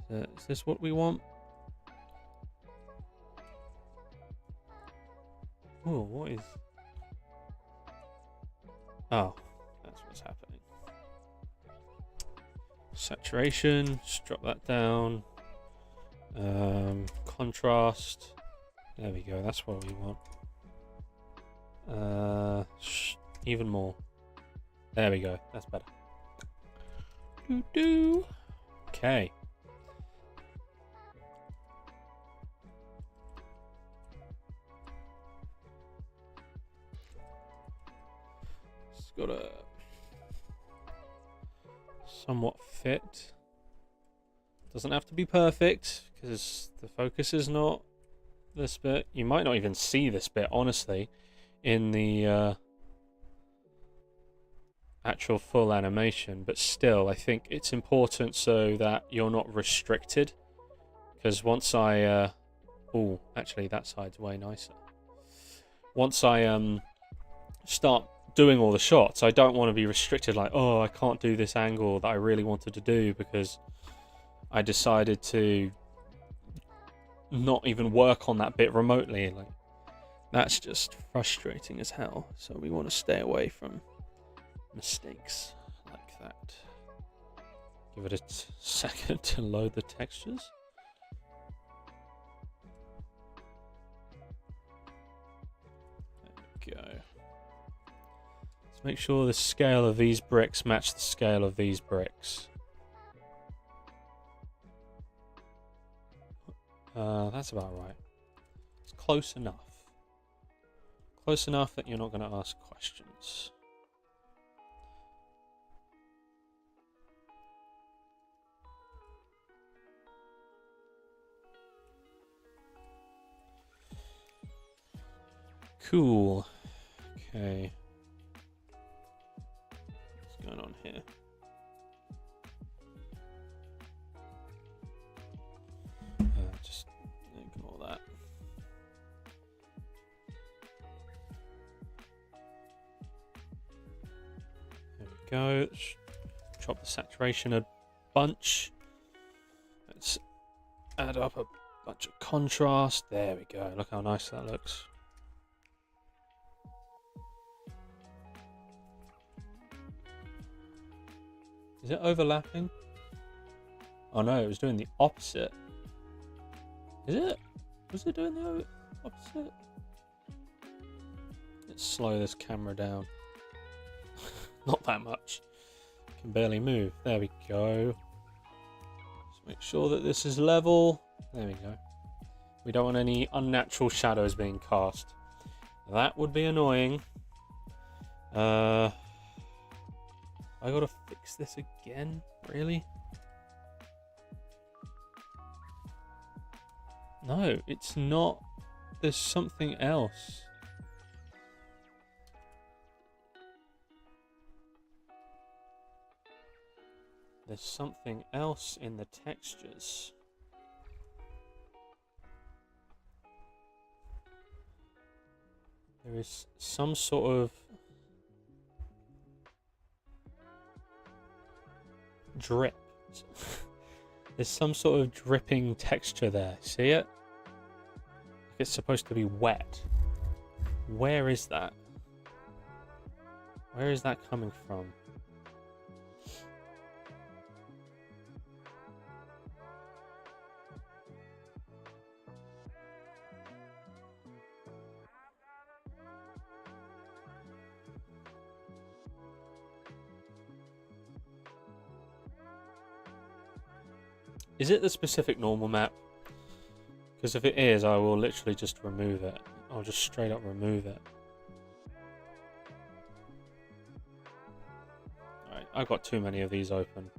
Is this what we want? Oh, what is... Oh, that's what's happening. Saturation, just drop that down. Contrast. There we go, that's what we want. Even more. There we go, that's better. Okay. It's got a somewhat fit. Doesn't have to be perfect because the focus is not this bit. You might not even see this bit, honestly, in the actual full animation, but still I think it's important so that you're not restricted, because once I oh, actually that side's way nicer. Once I start doing all the shots, I don't want to be restricted, like, oh, I can't do this angle that I really wanted to do because I decided to not even work on that bit remotely. Like, that's just frustrating as hell. So we want to stay away from mistakes like that. Give it a second to load the textures. There we go. Let's make sure the scale of these bricks match the scale of these bricks. That's about right. It's close enough. Close enough that you're not going to ask questions. Cool. Okay. What's going on here? Just ignore that. There we go. Let's chop the saturation a bunch. Let's add up a bunch of contrast. There we go. Look how nice that looks. Is it overlapping? Oh no, it was doing the opposite. Is it? Was it doing the opposite? Let's slow this camera down. Not that much. Can barely move. There we go. Just make sure that this is level. There we go. We don't want any unnatural shadows being cast. That would be annoying. I gotta fix this again? Really? No, it's not. There's something else. There's something else in the textures. There is some sort of drip. There's some sort of dripping texture there. See it? It's supposed to be wet. Where is that? Where is that coming from? Is it the specific normal map? Because if it is, I will literally just remove it. I'll just straight up remove it. Alright, I've got too many of these open.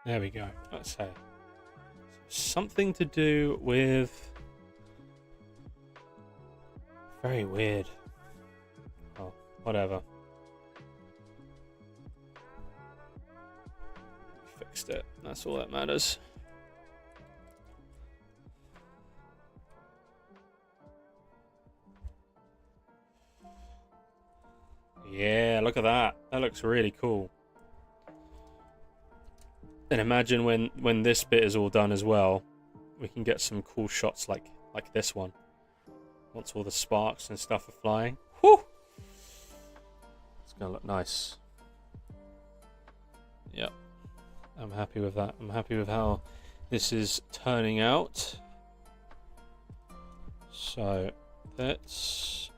There we go. Let's say something to do with. Very weird. Oh, whatever. Fixed it. That's all that matters. Yeah, look at that. That looks really cool. And imagine when this bit is all done as well, we can get some cool shots like this one. Once all the sparks and stuff are flying. Whew! It's gonna look nice. Yep. I'm happy with that. I'm happy with how this is turning out. So let's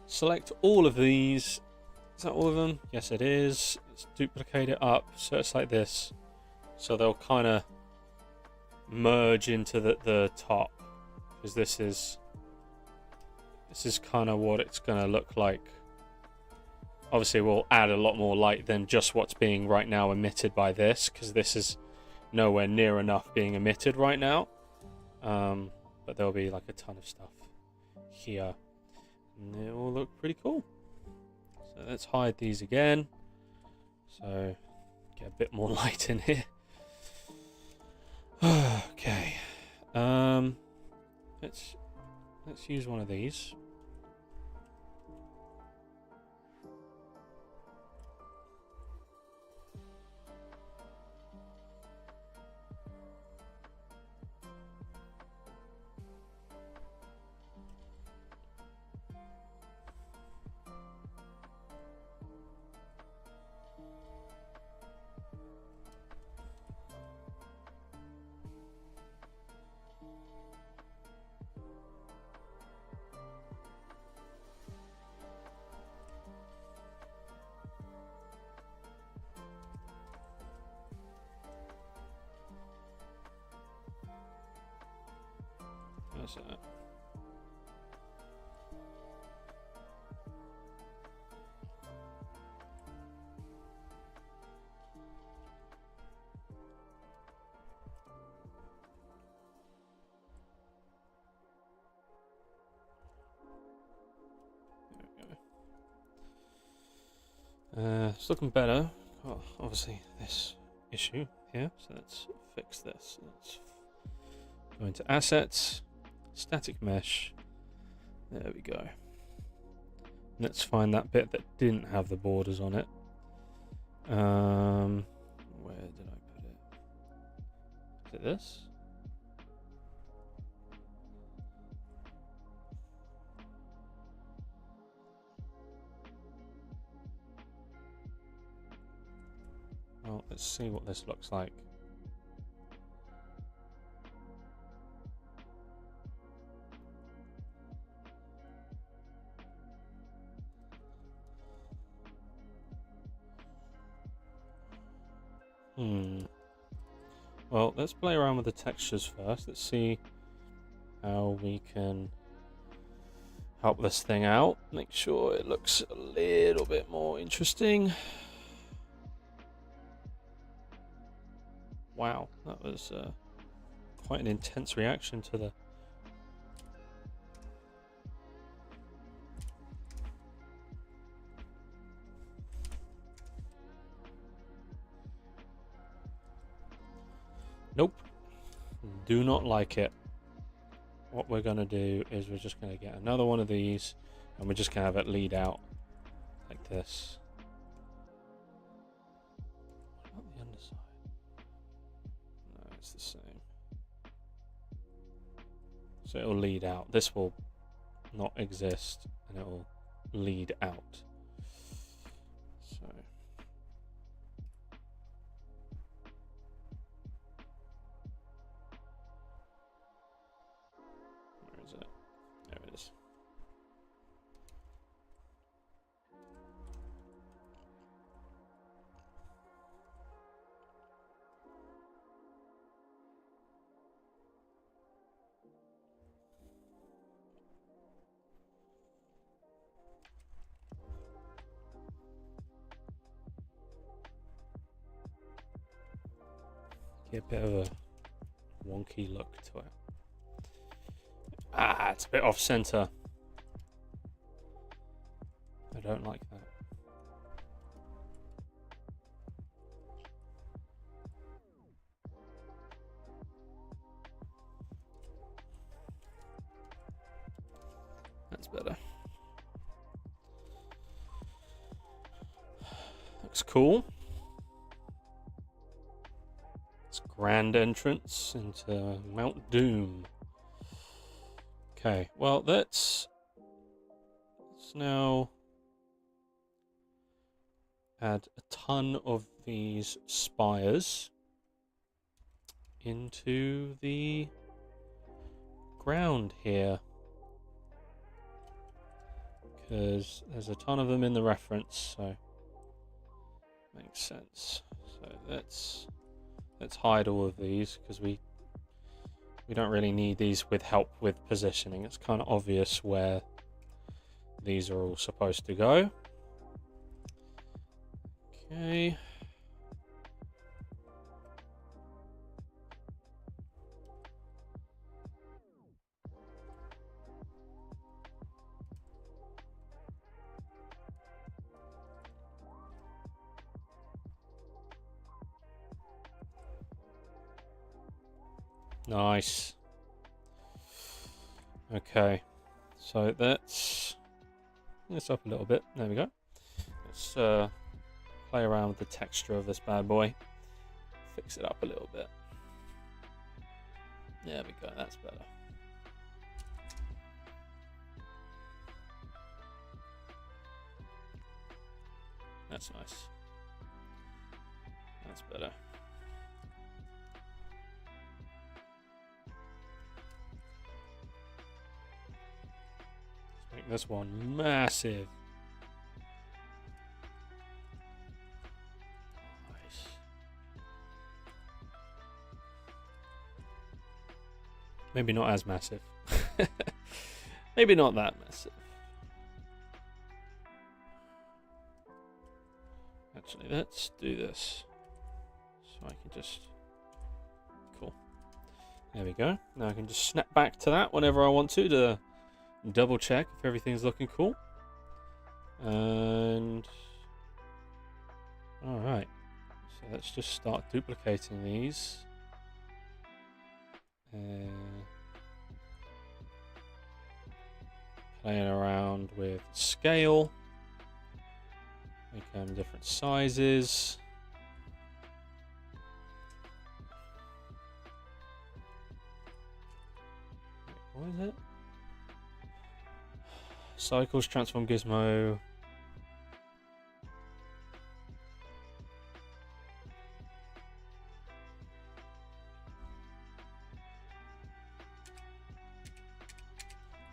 select all of these. Is that all of them? Yes, it is. Let's duplicate it up so it's like this. So they'll kind of merge into the top, because this is kind of what it's going to look like. Obviously, we'll add a lot more light than just what's being right now emitted by this, because this is nowhere near enough being emitted right now. But there'll be like a ton of stuff here, and it will look pretty cool. So let's hide these again. So get a bit more light in here. Okay. Let's use one of these. That's it. It's looking better. Oh, obviously this issue here, so let's fix this. Let's go into assets, static mesh. There we go. Let's find that bit that didn't have the borders on it. Where did I put it? Is it this? Well, let's see what this looks like. Well, let's play around with the textures first. Let's see how we can help this thing out. Make sure it looks a little bit more interesting. Wow, that was quite an intense reaction to the... Nope. Do not like it. What we're going to do is we're just going to get another one of these, and we're just going to have it lead out like this. What about the underside? No, it's the same. So it'll lead out. This will not exist, and it will lead out. So... where is it? There it is. a bit of a wonky look to it. Ah, it's a bit off center. I don't like that. That's better. Looks cool. It's grand entrance into Mount Doom. Okay, well let's now add a ton of these spires into the ground here, because there's a ton of them in the reference, so makes sense. So let's hide all of these, because we don't really need these with help with positioning. It's kind of obvious where these are all supposed to go. Okay. Nice. Okay, so let's up a little bit. There we go. Let's play around with the texture of this bad boy. Fix it up a little bit. There we go, that's better. That's nice. That's better. Let's make this one massive. Nice. Maybe not as massive. Maybe not that massive. Actually, let's do this. So I can just... Cool. There we go. Now I can just snap back to that whenever I want to double check if everything's looking cool. And... Alright. So let's just start duplicating these. Playing around with scale. Make them different sizes. What is it? Cycles, transform gizmo.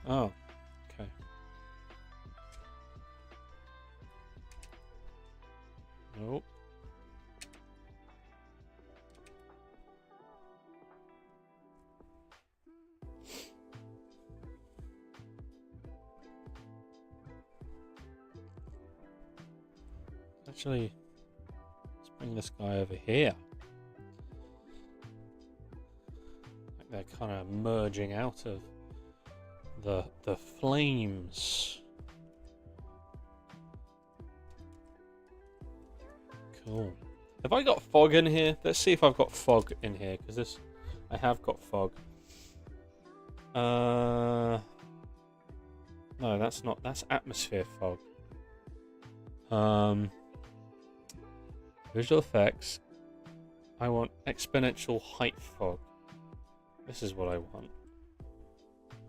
Oh, okay. Nope. Actually, let's bring this guy over here. Like they're kind of merging out of the flames. Cool. Have I got fog in here? Let's see if I've got fog in here, because this I have got fog. No, that's not. That's atmosphere fog. Visual effects. I want exponential height fog. This is what I want.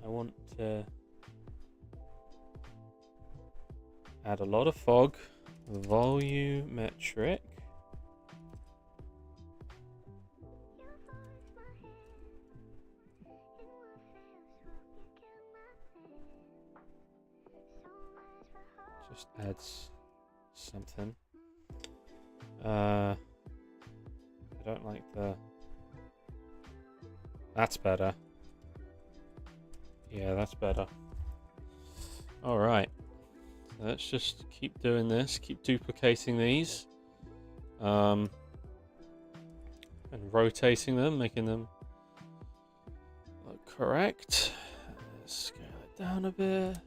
I want to add a lot of fog. Volumetric. Just adds something. I don't like the... That's better. Yeah, that's better. Alright. Let's just keep doing this. Keep duplicating these. and rotating them, making them look correct. Scale it down a bit.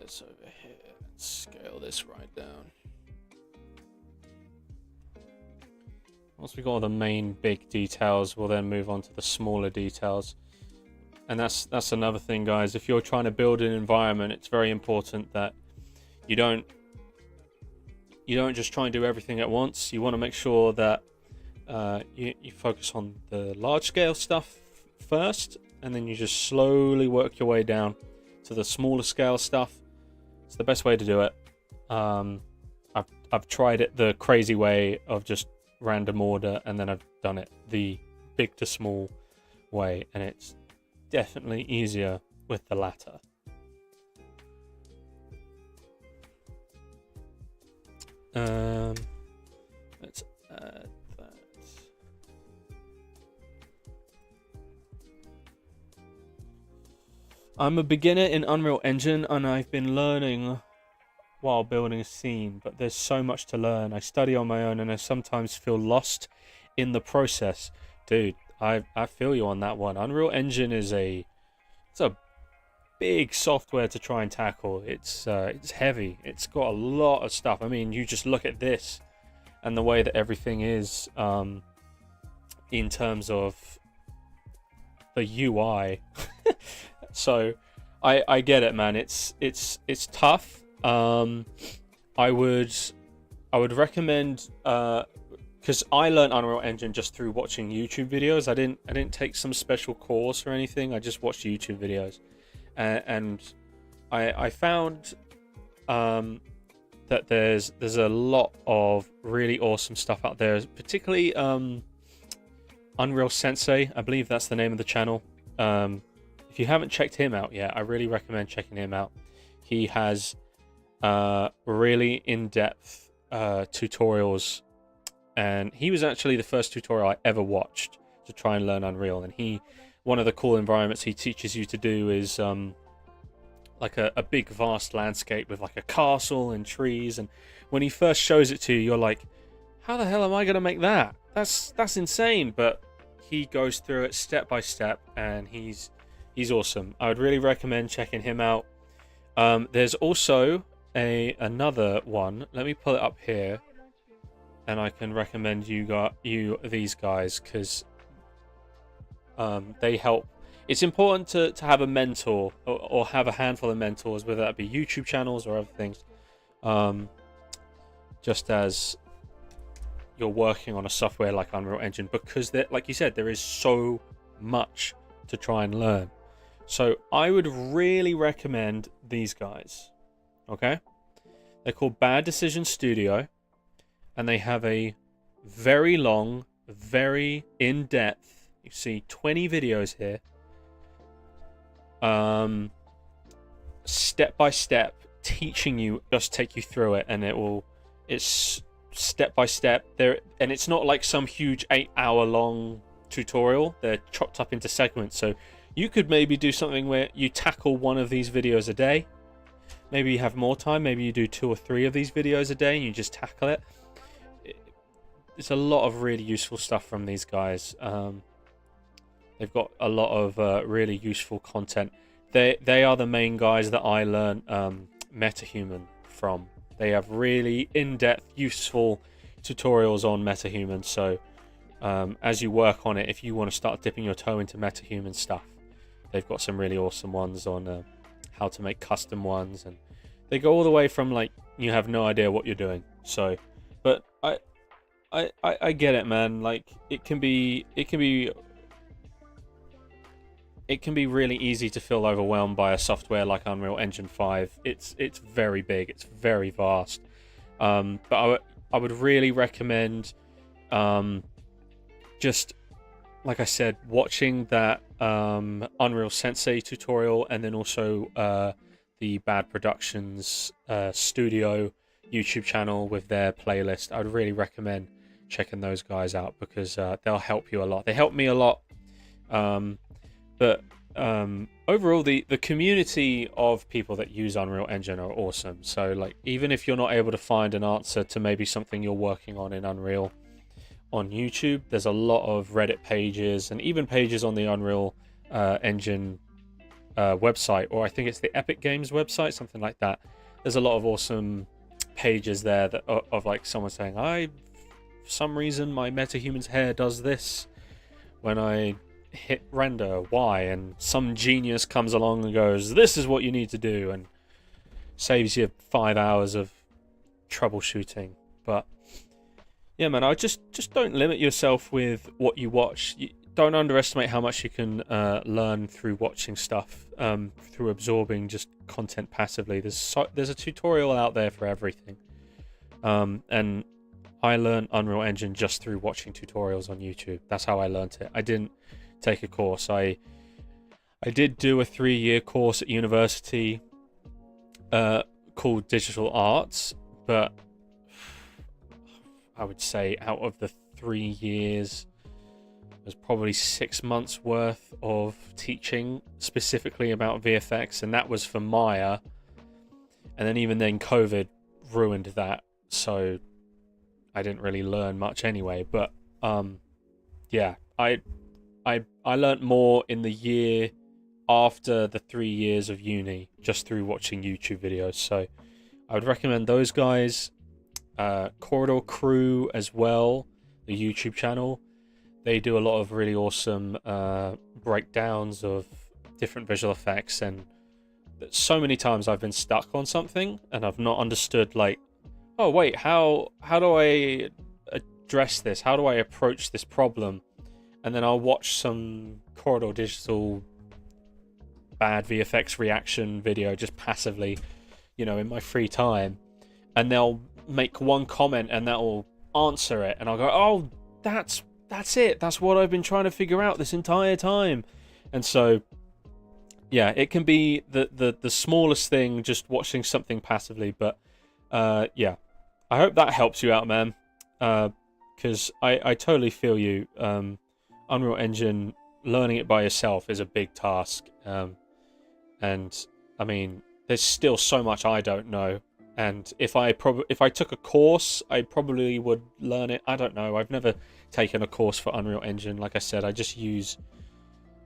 This over here. Let's scale this right down. Once we got all the main big details, we'll then move on to the smaller details. And that's another thing, guys. If you're trying to build an environment, it's very important that you don't just try and do everything at once. You want to make sure that you focus on the large scale stuff first, and then you just slowly work your way down to the smaller scale stuff. It's the best way to do it. I've tried it the crazy way of just random order, and then I've done it the big to small way, and it's definitely easier with the latter. Let's add that. I'm a beginner in Unreal Engine, and I've been learning while building a scene, but there's so much to learn. I study on my own, and I sometimes feel lost in the process. Dude, I feel you on that one. Unreal Engine is a big software to try and tackle. It's heavy. It's got a lot of stuff. I mean, you just look at this and the way that everything is in terms of the UI. So I get it, man. It's tough. I would recommend because I learned Unreal Engine just through watching YouTube videos. I didn't take some special course or anything. I just watched YouTube videos, and I found that there's a lot of really awesome stuff out there, particularly Unreal Sensei. I believe that's the name of the channel. If you haven't checked him out yet, I really recommend checking him out. He has really in-depth tutorials, and he was actually the first tutorial I ever watched to try and learn Unreal. And one of the cool environments he teaches you to do is like a big vast landscape with like a castle and trees, and when he first shows it to you, you're like, how the hell am I gonna make that? That's insane. But he goes through it step by step, and he's awesome. I would really recommend checking him out. There's also another one. Let me pull it up here, and I can recommend you these guys, because they help. It's important to have a mentor or have a handful of mentors, whether that be YouTube channels or other things, just as you're working on a software like Unreal Engine, because like you said, there is so much to try and learn. So I would really recommend these guys. Okay, they're called Bad Decision Studio, and they have a very long, very in-depth, you see 20 videos here, step by step, teaching you, just take you through it, and it's step by step there, and it's not like some huge 8-hour long tutorial. They're chopped up into segments, so you could maybe do something where you tackle one of these videos a day. Maybe you have more time, maybe you do 2 or 3 of these videos a day and you just tackle it. It's a lot of really useful stuff from these guys. They've got a lot of really useful content. They are the main guys that I learned MetaHuman from. They have really in-depth, useful tutorials on MetaHuman. So as you work on it, if you want to start dipping your toe into MetaHuman stuff, they've got some really awesome ones on how to make custom ones, and they go all the way from like you have no idea what you're doing. So, but I get it, man. Like it can be really easy to feel overwhelmed by a software like Unreal Engine 5. It's very big, it's very vast. But I would really recommend just like I said, watching that Unreal Sensei tutorial, and then also the Bad Productions studio YouTube channel with their playlist. I would really recommend checking those guys out because they'll help you a lot. They helped me a lot. But overall, the community of people that use Unreal Engine are awesome. So like, even if you're not able to find an answer to maybe something you're working on in Unreal on YouTube, there's a lot of Reddit pages and even pages on the Unreal Engine website, or I think it's the Epic Games website, something like that. There's a lot of awesome pages there that of like someone saying, for some reason my MetaHuman's hair does this when I hit render, why? And some genius comes along and goes, this is what you need to do, and saves you 5 hours of troubleshooting. But yeah, man, I just don't limit yourself with what you watch. Don't underestimate how much you can learn through watching stuff, through absorbing just content passively. There's a tutorial out there for everything, and I learned Unreal Engine just through watching tutorials on YouTube. That's how I learned it. I didn't take a course. I did do a 3-year course at university called Digital Arts, but I would say out of the 3 years, there's probably 6 months worth of teaching specifically about VFX, and that was for Maya. And then even then, COVID ruined that, so I didn't really learn much anyway. But yeah, I learned more in the year after the 3 years of uni just through watching YouTube videos. So I would recommend those guys. Corridor Crew as well, the YouTube channel. They do a lot of really awesome breakdowns of different visual effects, and so many times I've been stuck on something and I've not understood, like, oh wait, how do I address this? How do I approach this problem? And then I'll watch some Corridor Digital bad VFX reaction video just passively, in my free time, and they'll make one comment and that will answer it, and I'll go, oh, that's it, that's what I've been trying to figure out this entire time. And so yeah, it can be the smallest thing, just watching something passively. But yeah, I hope that helps you out, man, because I totally feel you. Unreal Engine, learning it by yourself is a big task, and I mean, there's still so much I don't know. And if I took a course, I probably would learn it. I don't know. I've never taken a course for Unreal Engine. Like I said, I just use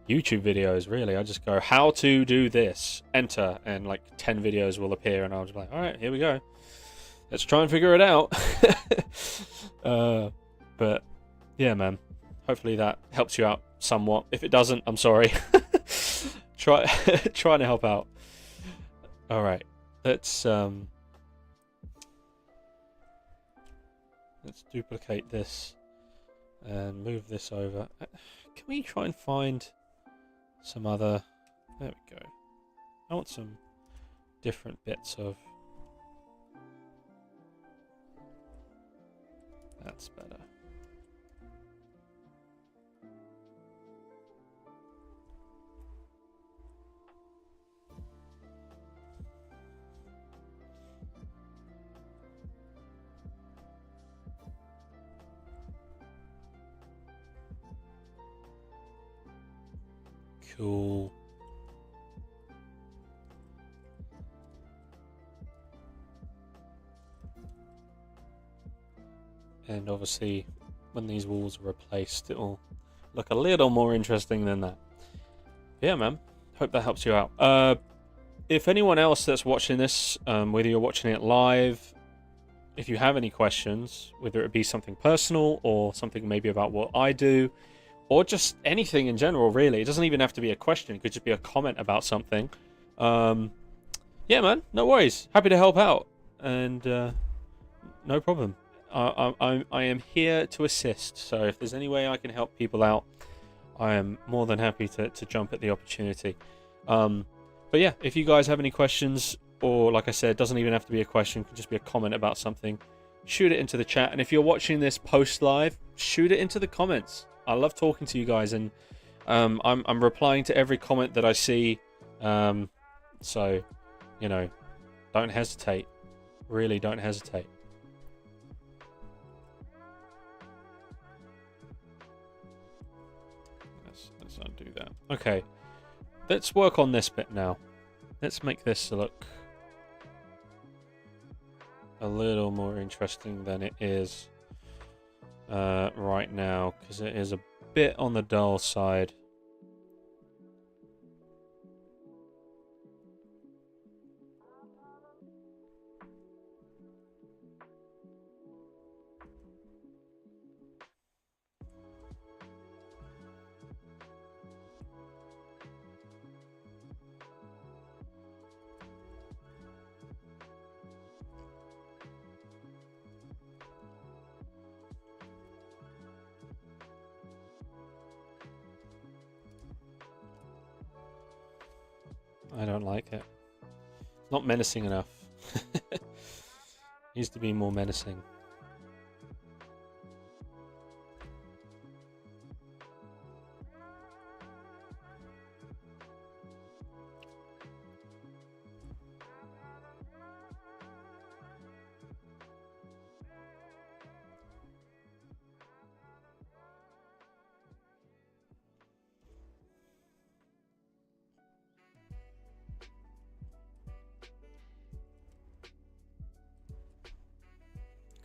YouTube videos, really. I just go, how to do this, enter, and like 10 videos will appear, and I'll just be like, all right, here we go. Let's try and figure it out. But yeah, man. Hopefully that helps you out somewhat. If it doesn't, I'm sorry. Trying to help out. All right. Let's duplicate this and move this over. Can we try and find some other... There we go. I want some different bits of... That's better. Cool. And obviously, when these walls are replaced, it'll look a little more interesting than that. Yeah, man. Hope that helps you out. If anyone else that's watching this, whether you're watching it live, if you have any questions, whether it be something personal or something maybe about what I do, or just anything in general, really. It doesn't even have to be a question. It could just be a comment about something. Yeah, man. No worries. Happy to help out. And no problem. I am here to assist. So if there's any way I can help people out, I am more than happy to jump at the opportunity. But yeah, if you guys have any questions, or like I said, it doesn't even have to be a question. It could just be a comment about something. Shoot it into the chat. And if you're watching this post live, shoot it into the comments. I love talking to you guys, and I'm replying to every comment that I see. So you know, don't hesitate. Really don't hesitate. Let's undo that. Okay. Let's work on this bit now. Let's make this look a little more interesting than it is right now, because it is a bit on the dull side. I don't like it. Not menacing enough. Needs to be more menacing.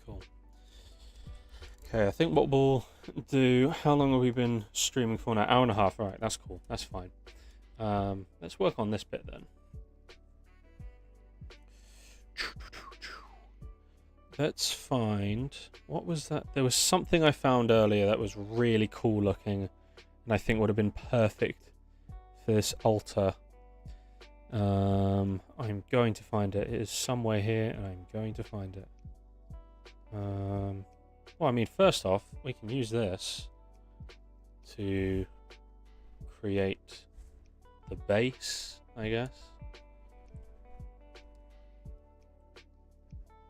Cool. Okay, I think what we'll do... How long have we been streaming for now? Hour and a half. Right, that's cool. That's fine. Let's work on this bit then. Let's find... What was that? There was something I found earlier that was really cool looking, and I think would have been perfect for this altar. I'm going to find it. It is somewhere here, and I'm going to find it. Well, I mean, first off, we can use this to create the base, I guess.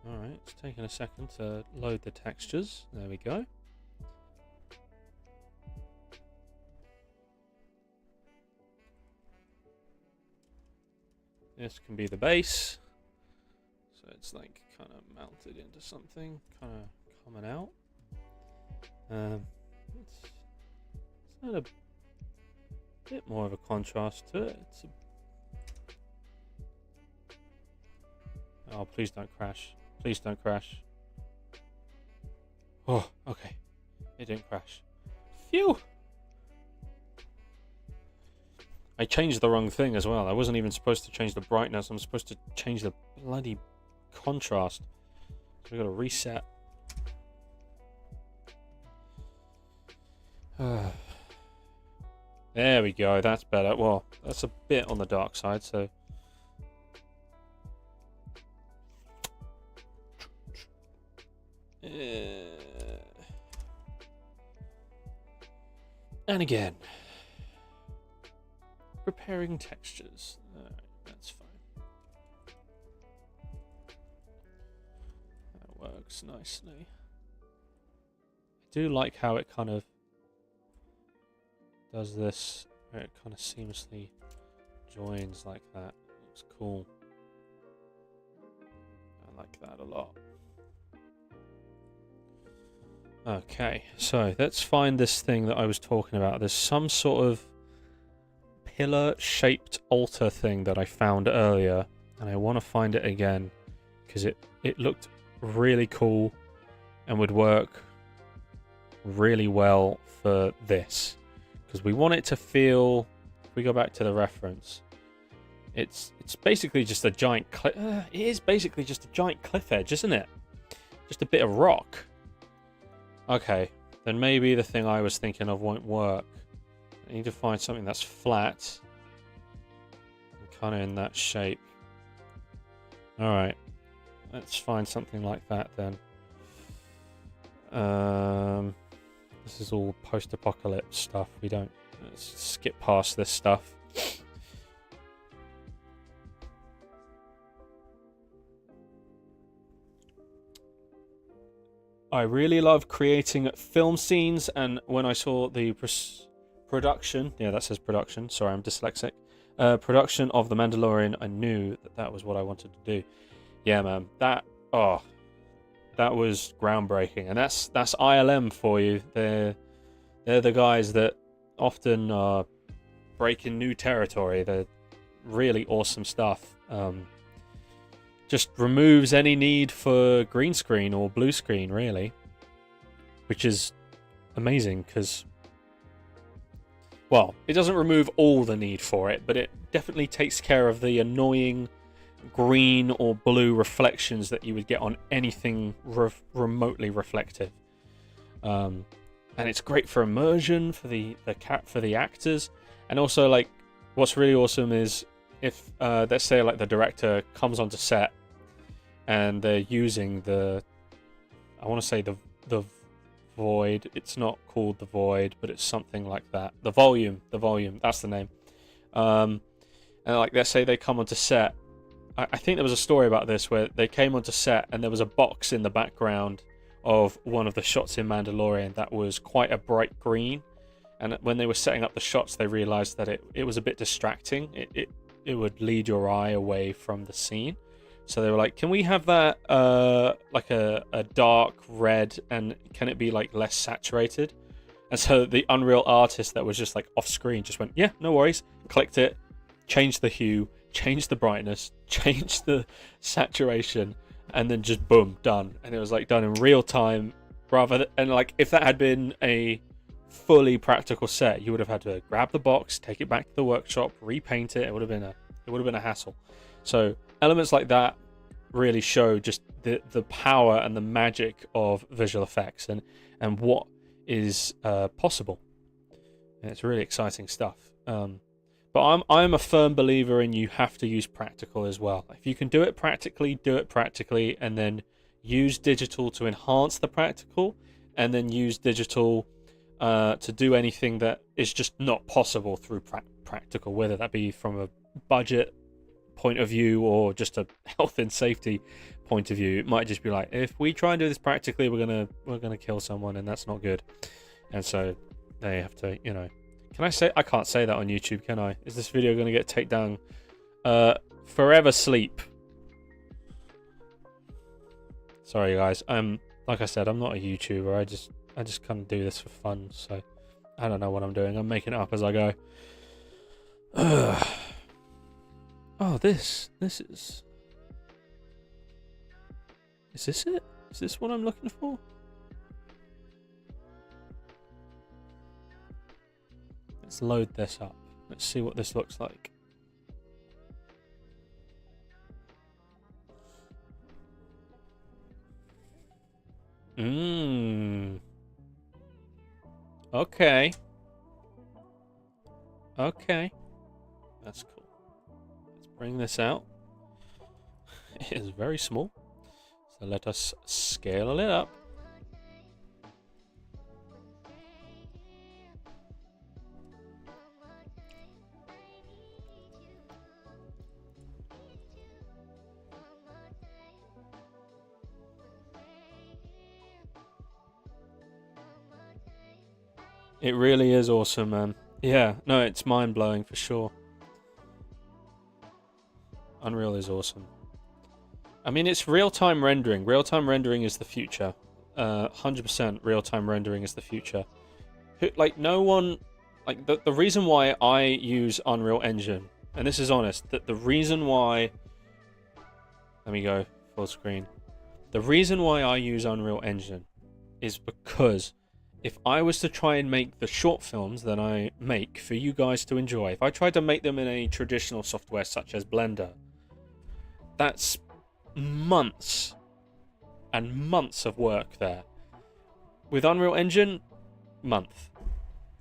Alright, it's taking a second to load the textures. There we go. This can be the base. So it's like kind of mounted into something, kind of coming out. Let's add a bit more of a contrast to it. Oh, please don't crash. Please don't crash. Oh, okay. It didn't crash. Phew! I changed the wrong thing as well. I wasn't even supposed to change the brightness. I'm supposed to change the bloody contrast. So we got to reset. There we go. That's better. Well, that's a bit on the dark side, so... And again, preparing textures. Alright, that's fine. That works nicely. I do like how it kind of does this, where it kind of seamlessly joins like that. Looks cool. I like that a lot. Okay, so let's find this thing that I was talking about. There's some sort of pillar-shaped altar thing that I found earlier, and I want to find it again because it looked really cool and would work really well for this. Because we want it to feel, if we go back to the reference, it's basically just a giant cliff. It is basically just a giant cliff edge, isn't it? Just a bit of rock. Okay, then maybe the thing I was thinking of won't work. I need to find something that's flat and kind of in that shape. Alright, let's find something like that then. This is all post-apocalypse stuff. Let's skip past this stuff. I really love creating film scenes, and when I saw the production, yeah, that says production, sorry, I'm dyslexic, Production of The Mandalorian, I knew that was what I wanted to do. Yeah, man, that was groundbreaking, and that's ILM for you. They're the guys that often are breaking new territory. They're really awesome stuff. Just removes any need for green screen or blue screen, really, which is amazing because, well, it doesn't remove all the need for it, but it definitely takes care of the annoying green or blue reflections that you would get on anything remotely reflective. And it's great for immersion for the actors, and also, like, what's really awesome is if let's say like the director comes onto set and they're using the, I want to say the void. It's not called the void, but it's something like that. The volume. That's the name. And like, let's say they come onto set. I think there was a story about this where they came onto set and there was a box in the background of one of the shots in Mandalorian that was quite a bright green. And when they were setting up the shots, they realized that it was a bit distracting. It would lead your eye away from the scene. So they were like, can we have that like a dark red, and can it be like less saturated? And so the Unreal artist that was just like off screen just went, yeah, no worries. Clicked it, changed the hue, changed the brightness, changed the saturation, and then just boom, done. And it was like done in real time, and like if that had been a fully practical set, you would have had to grab the box, take it back to the workshop, repaint it. It would have been a hassle. So elements like that really show just the power and the magic of visual effects and what is possible. And it's really exciting stuff. But I'm a firm believer in you have to use practical as well. If you can do it practically, and then use digital to enhance the practical, and then use digital to do anything that is just not possible through practical, whether that be from a budget point of view or just a health and safety point of view. It might just be like, if we try and do this practically, we're gonna kill someone, and that's not good. And so they have to, you know. Can I say? I can't say that on YouTube, can I? Is this video gonna get taken down? Forever sleep. Sorry guys. Like I said, I'm not a YouTuber. I just kind of do this for fun. So I don't know what I'm doing. I'm making it up as I go. Oh, this is this it? Is this what I'm looking for? Let's load this up. Let's see what this looks like. Okay. Okay. That's cool. Let's bring this out. It is very small. So let us scale it up. It really is awesome, man. Yeah, no, it's mind-blowing for sure. Unreal is awesome. I mean, it's real-time rendering. Real-time rendering is the future. 100% real-time rendering is the future. Like, no one... Like, the reason why I use Unreal Engine, and this is honest, that the reason why... Let me go full screen. The reason why I use Unreal Engine is because if I was to try and make the short films that I make for you guys to enjoy, if I tried to make them in a traditional software such as Blender, that's months and months of work there. With Unreal Engine, month.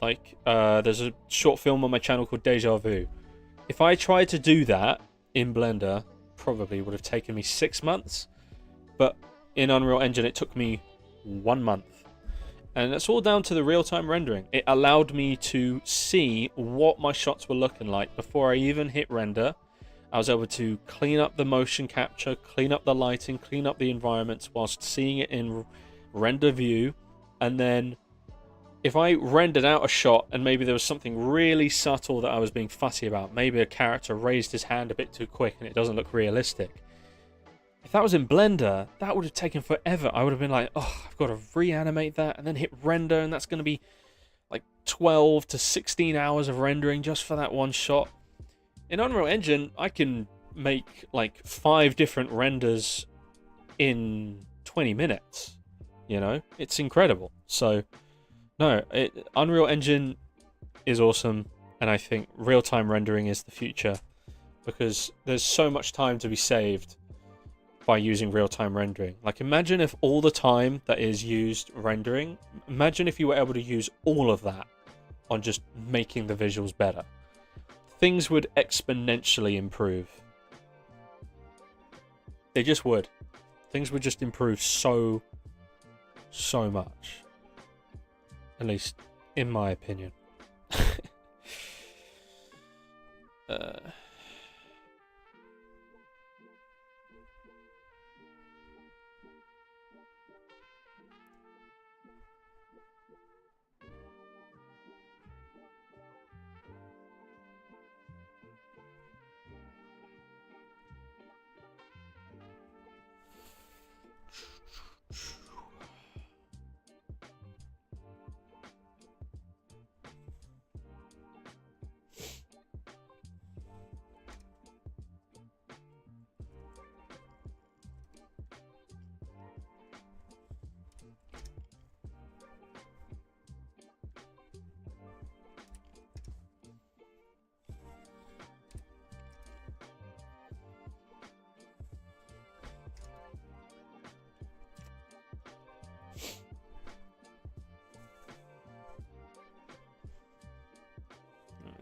Like, there's a short film on my channel called Deja Vu. If I tried to do that in Blender, probably would have taken me 6 months. But in Unreal Engine, it took me 1 month. And that's all down to the real-time rendering. It allowed me to see what my shots were looking like before I even hit render. I was able to clean up the motion capture, clean up the lighting, clean up the environments whilst seeing it in render view, and then if I rendered out a shot and maybe there was something really subtle that I was being fussy about, maybe a character raised his hand a bit too quick and it doesn't look realistic. If that was in Blender, that would have taken forever. I would have been like, oh, I've got to reanimate that and then hit render, and that's going to be like 12 to 16 hours of rendering just for that one shot. In Unreal Engine, I can make like 5 different renders in 20 minutes. You know, it's incredible. So, no, Unreal Engine is awesome, and I think real-time rendering is the future because there's so much time to be saved by using real-time rendering. Like, imagine if all the time that is used rendering, imagine if you were able to use all of that on just making the visuals better. Things would exponentially improve. They just would. Things would just improve so much. At least, in my opinion.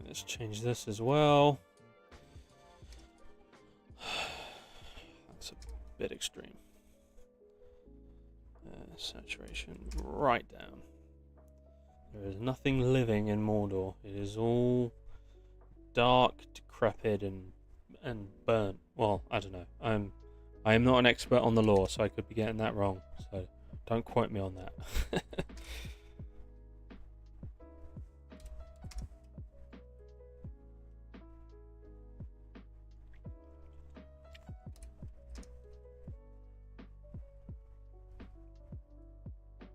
Let's change this as well. That's a bit extreme. Saturation right down. There is nothing living in Mordor. It is all dark, decrepit, and burnt. Well, I don't know. I am not an expert on the lore, so I could be getting that wrong. So don't quote me on that.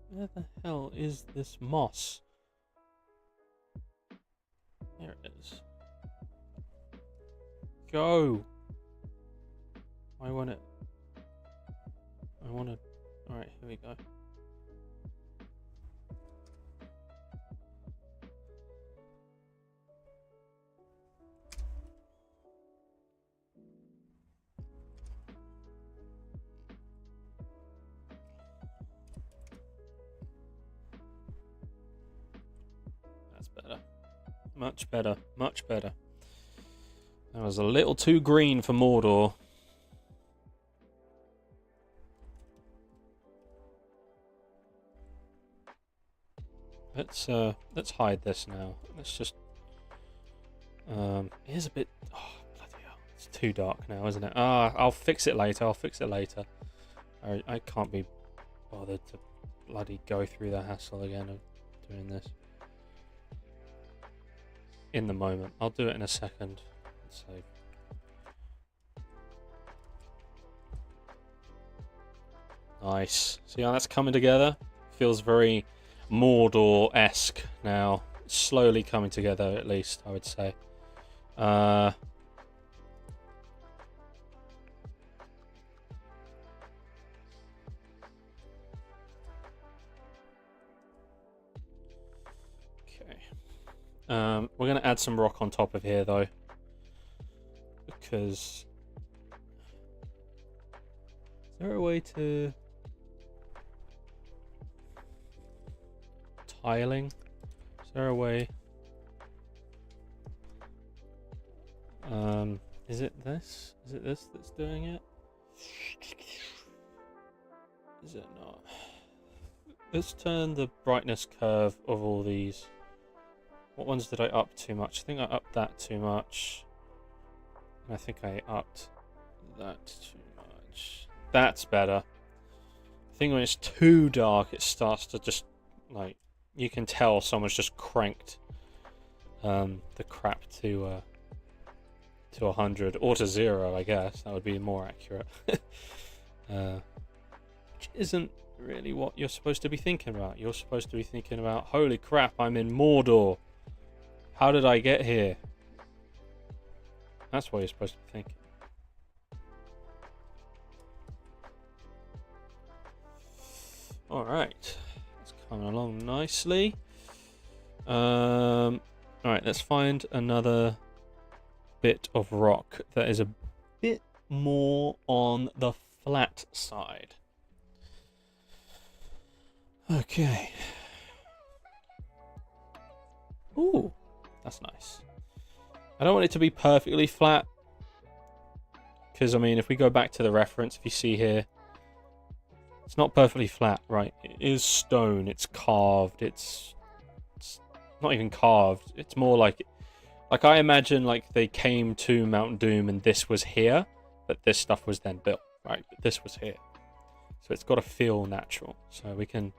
Where the hell is this moss? There it is. Go! I want it. Alright, here we go. That's better. Much better. Much better. That was a little too green for Mordor. Let's hide this now. Let's just it is a bit, oh bloody hell. It's too dark now, isn't it? I'll fix it later. I can't be bothered to bloody go through the hassle again of doing this. In the moment. I'll do it in a second. Let's save. Nice. See how that's coming together? Feels very Mordor-esque now. Slowly coming together, at least, I would say. Okay. We're going to add some rock on top of here, though. Because... is there a way to... tiling? Is there a way? Is it this? Is it this that's doing it? Is it not? Let's turn the brightness curve of all these. What ones did I up too much? I think I upped that too much. And I think I upped that too much. That's better. I think when it's too dark, it starts to just, like, you can tell someone's just cranked the crap to 100 or to 0, I guess. That would be more accurate. Which isn't really what you're supposed to be thinking about. You're supposed to be thinking about, holy crap, I'm in Mordor. How did I get here? That's what you're supposed to be thinking. Alright. It's coming along nicely. Alright, let's find another bit of rock that is a bit more on the flat side. Okay. Ooh, that's nice. I don't want it to be perfectly flat, because I mean, if we go back to the reference, if you see here, it's not perfectly flat, right? It is stone, it's carved, it's not even carved, it's more like I imagine like they came to Mount Doom and this was here, but this stuff was then built, right? But this was here. So it's got to feel natural. So we can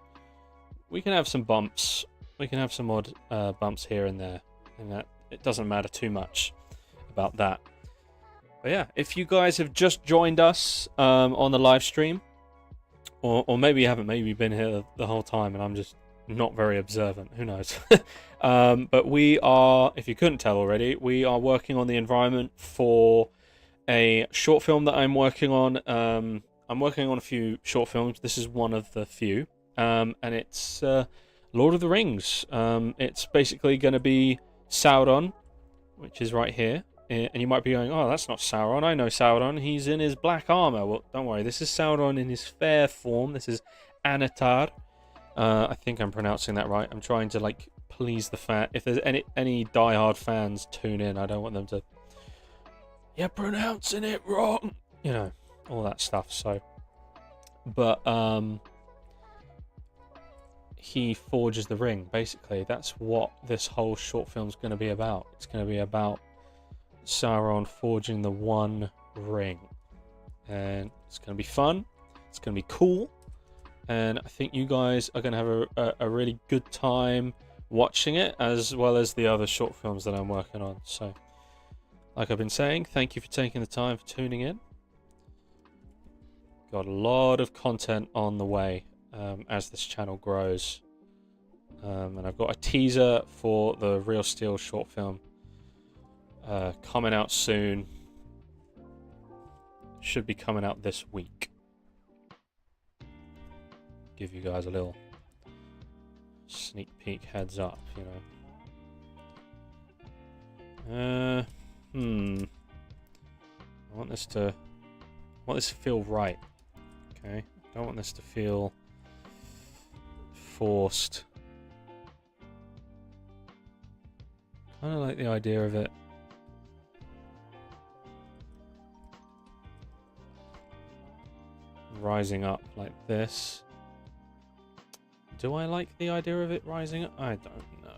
have some bumps. We can have some odd bumps here and there, and that it doesn't matter too much about that. But yeah, if you guys have just joined us on the live stream, or maybe you haven't, maybe you've been here the whole time and I'm just not very observant, who knows. But we are, if you couldn't tell already, we are working on the environment for a short film that I'm working on. I'm working on a few short films. This is one of the few, and it's Lord of the Rings. It's basically going to be Sauron, which is right here. And you might be going, oh, that's not Sauron. I know Sauron. He's in his black armor. Well, don't worry. This is Sauron in his fair form. This is Anatar. I think I'm pronouncing that right. I'm trying to like please the fan. If there's any diehard fans tune in, I don't want them to. You're pronouncing it wrong. You know, all that stuff. So, but he forges the ring. Basically, that's what this whole short film's going to be about. It's going to be about Sauron forging the One Ring, and it's going to be fun. It's going to be cool. And I think you guys are going to have a really good time watching it, as well as the other short films that I'm working on. So, like I've been saying, thank you for taking the time for tuning in. Got a lot of content on the way as this channel grows. And I've got a teaser for the Real Steel short film coming out soon. Should be coming out this week. Give you guys a little sneak peek, heads up, you know. I want this to feel right. Okay, I don't want this to feel forced. Kind of like the idea of it rising up like this. Do I like the idea of it rising up? I don't know.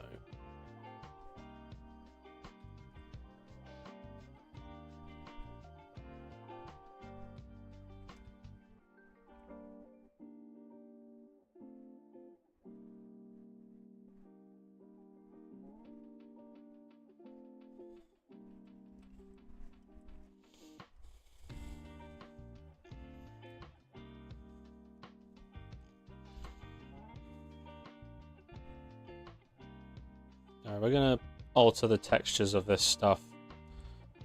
We're going to alter the textures of this stuff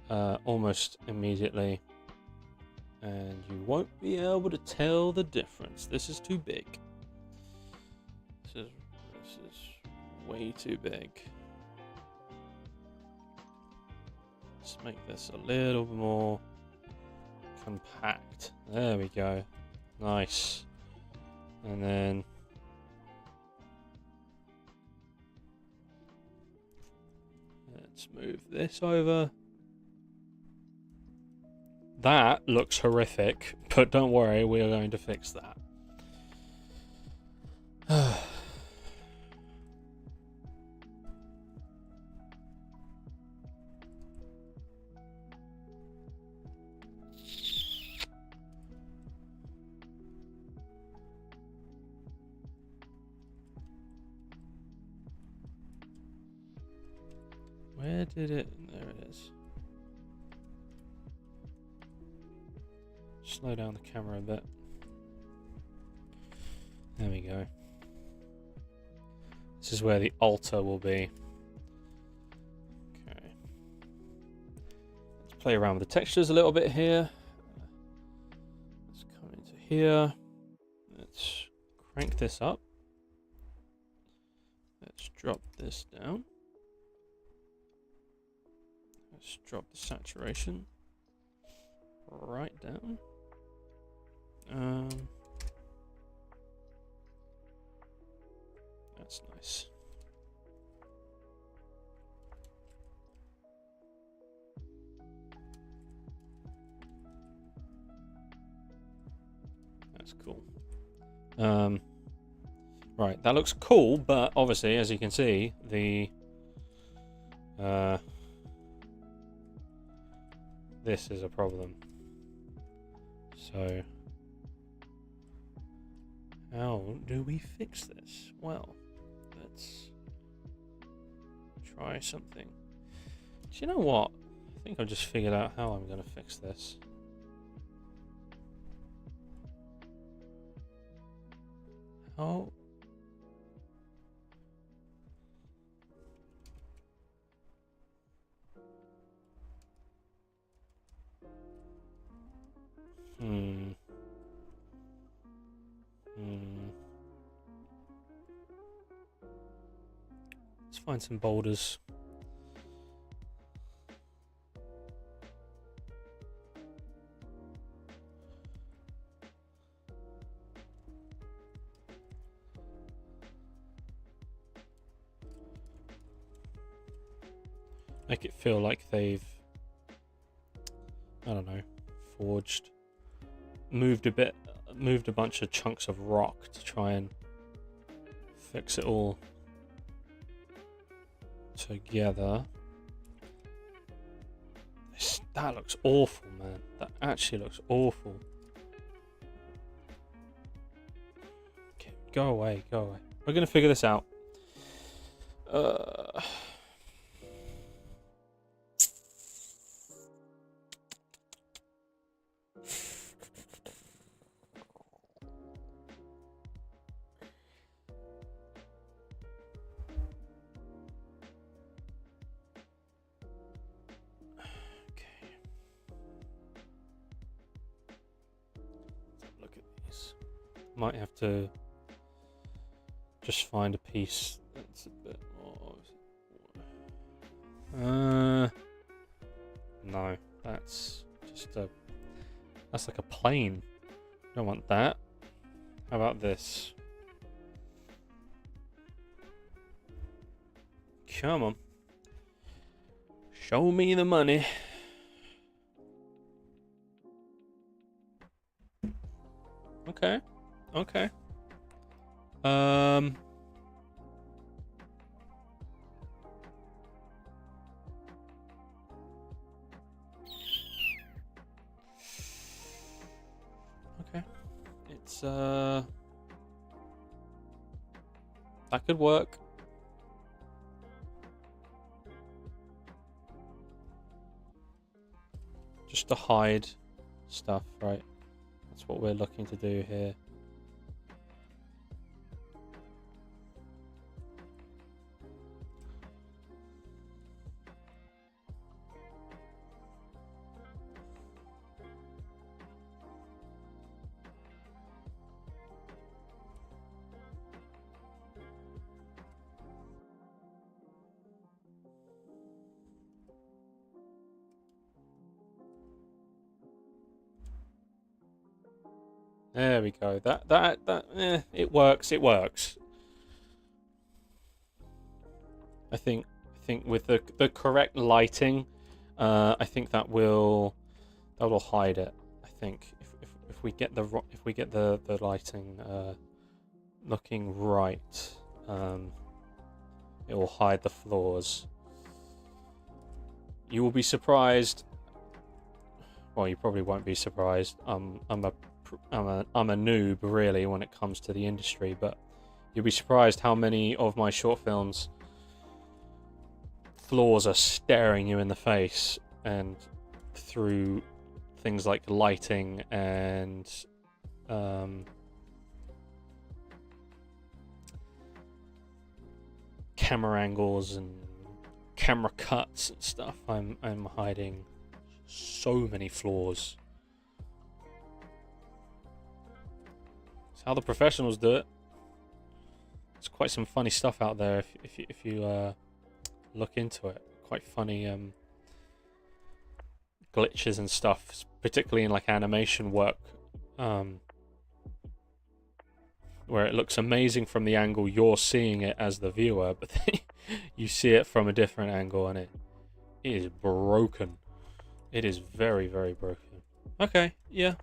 almost immediately, and you won't be able to tell the difference. This is too big. This is way too big. Let's make this a little more compact. There we go. Nice. And then let's move this over. That looks horrific, but don't worry, we are going to fix that. Where did it? There it is. Slow down the camera a bit. There we go. This is where the altar will be. Okay. Let's play around with the textures a little bit here. Let's come into here. Let's crank this up. Let's drop this down. Let's drop the saturation right down. That's nice. That's cool. Right, that looks cool, but obviously, as you can see, the this is a problem. So, how do we fix this? Well, let's try something. Do you know what? I think I've just figured out how I'm going to fix this. How? Let's find some boulders. Make it feel like they've, I don't know, moved a bunch of chunks of rock to try and fix it all together. That looks awful, man. That actually looks awful. Okay, go away, go away. We're gonna figure this out. Might have to just find a piece that's a bit more. No, that's just that's like a plane. Don't want that. How about this? Come on. Show me the money. Okay. Okay. Okay. It's that could work. Just to hide stuff, right? That's what we're looking to do here. There we go. It works. It works. I think with the correct lighting, I think that will hide it. I think if we get the lighting looking right, it will hide the flaws. You will be surprised. Well, you probably won't be surprised. I'm a noob really when it comes to the industry, but you'll be surprised how many of my short films floors are staring you in the face, and through things like lighting and camera angles and camera cuts and stuff, I'm hiding so many flaws. It's how the professionals do it. There's quite some funny stuff out there if you look into it. Quite funny glitches and stuff, particularly in like animation work, where it looks amazing from the angle you're seeing it as the viewer, but then you see it from a different angle and it is broken. It is very, very broken. Okay, yeah.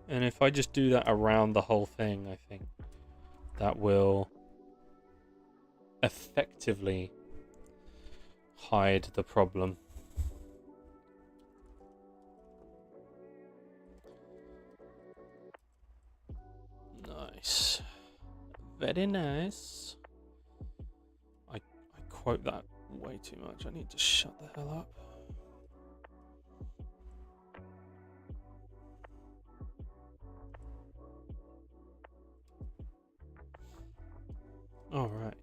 And if I just do that around the whole thing, I think that will effectively hide the problem. Nice. Very nice. I quote that way too much. I need to shut the hell up. Alright.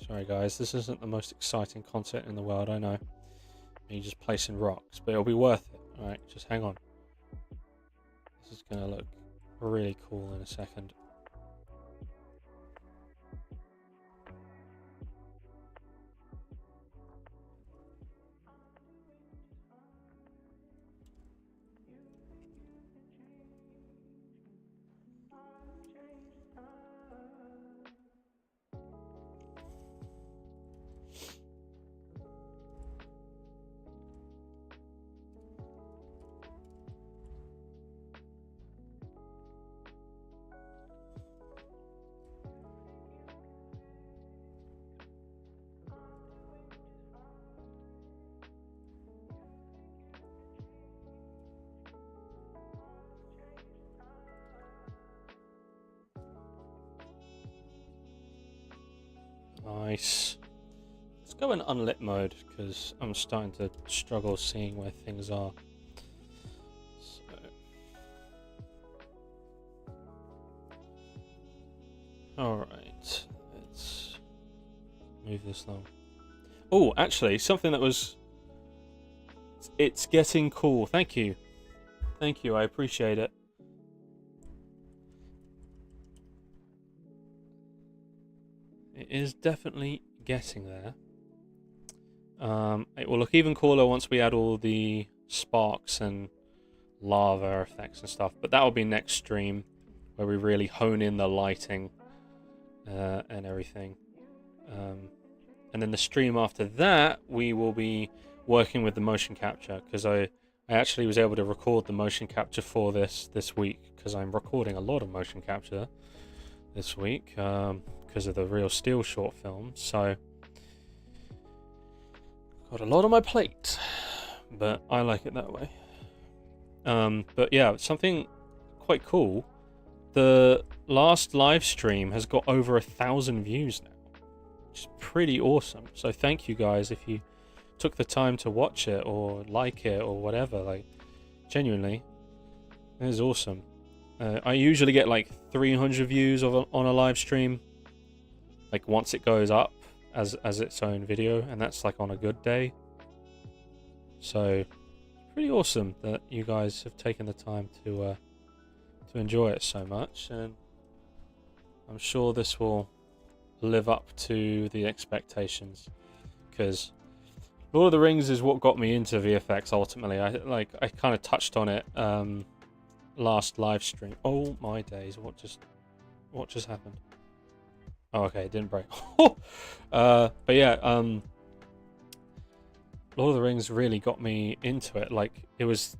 Sorry guys, this isn't the most exciting content in the world, I know. Me just placing rocks, but it'll be worth it. Alright, just hang on. This is gonna look really cool in a second. Nice. Let's go in unlit mode because I'm starting to struggle seeing where things are. So. Alright, let's move this along. Oh, actually, something that was... It's getting cool. Thank you. Thank you, I appreciate it. It is definitely getting there. It will look even cooler once we add all the sparks and lava effects and stuff, but that will be next stream, where we really hone in the lighting and everything. And then the stream after that, we will be working with the motion capture, because I actually was able to record the motion capture for this week, because I'm recording a lot of motion capture this week. Because of the Real Steel short film, so got a lot on my plate, but I like it that way. But yeah, something quite cool. The last live stream has got over 1,000 views now, which is pretty awesome. So thank you guys if you took the time to watch it or like it or whatever. Like, genuinely, it is awesome. I usually get like 300 views on a live stream, like once it goes up as its own video, and that's like on a good day. So it's pretty awesome that you guys have taken the time to enjoy it so much, and I'm sure this will live up to the expectations, because Lord of the Rings is what got me into VFX ultimately. I kind of touched on it last live stream. Oh my days, what just happened? Oh, okay, it didn't break. But yeah, Lord of the Rings really got me into it. Like, it was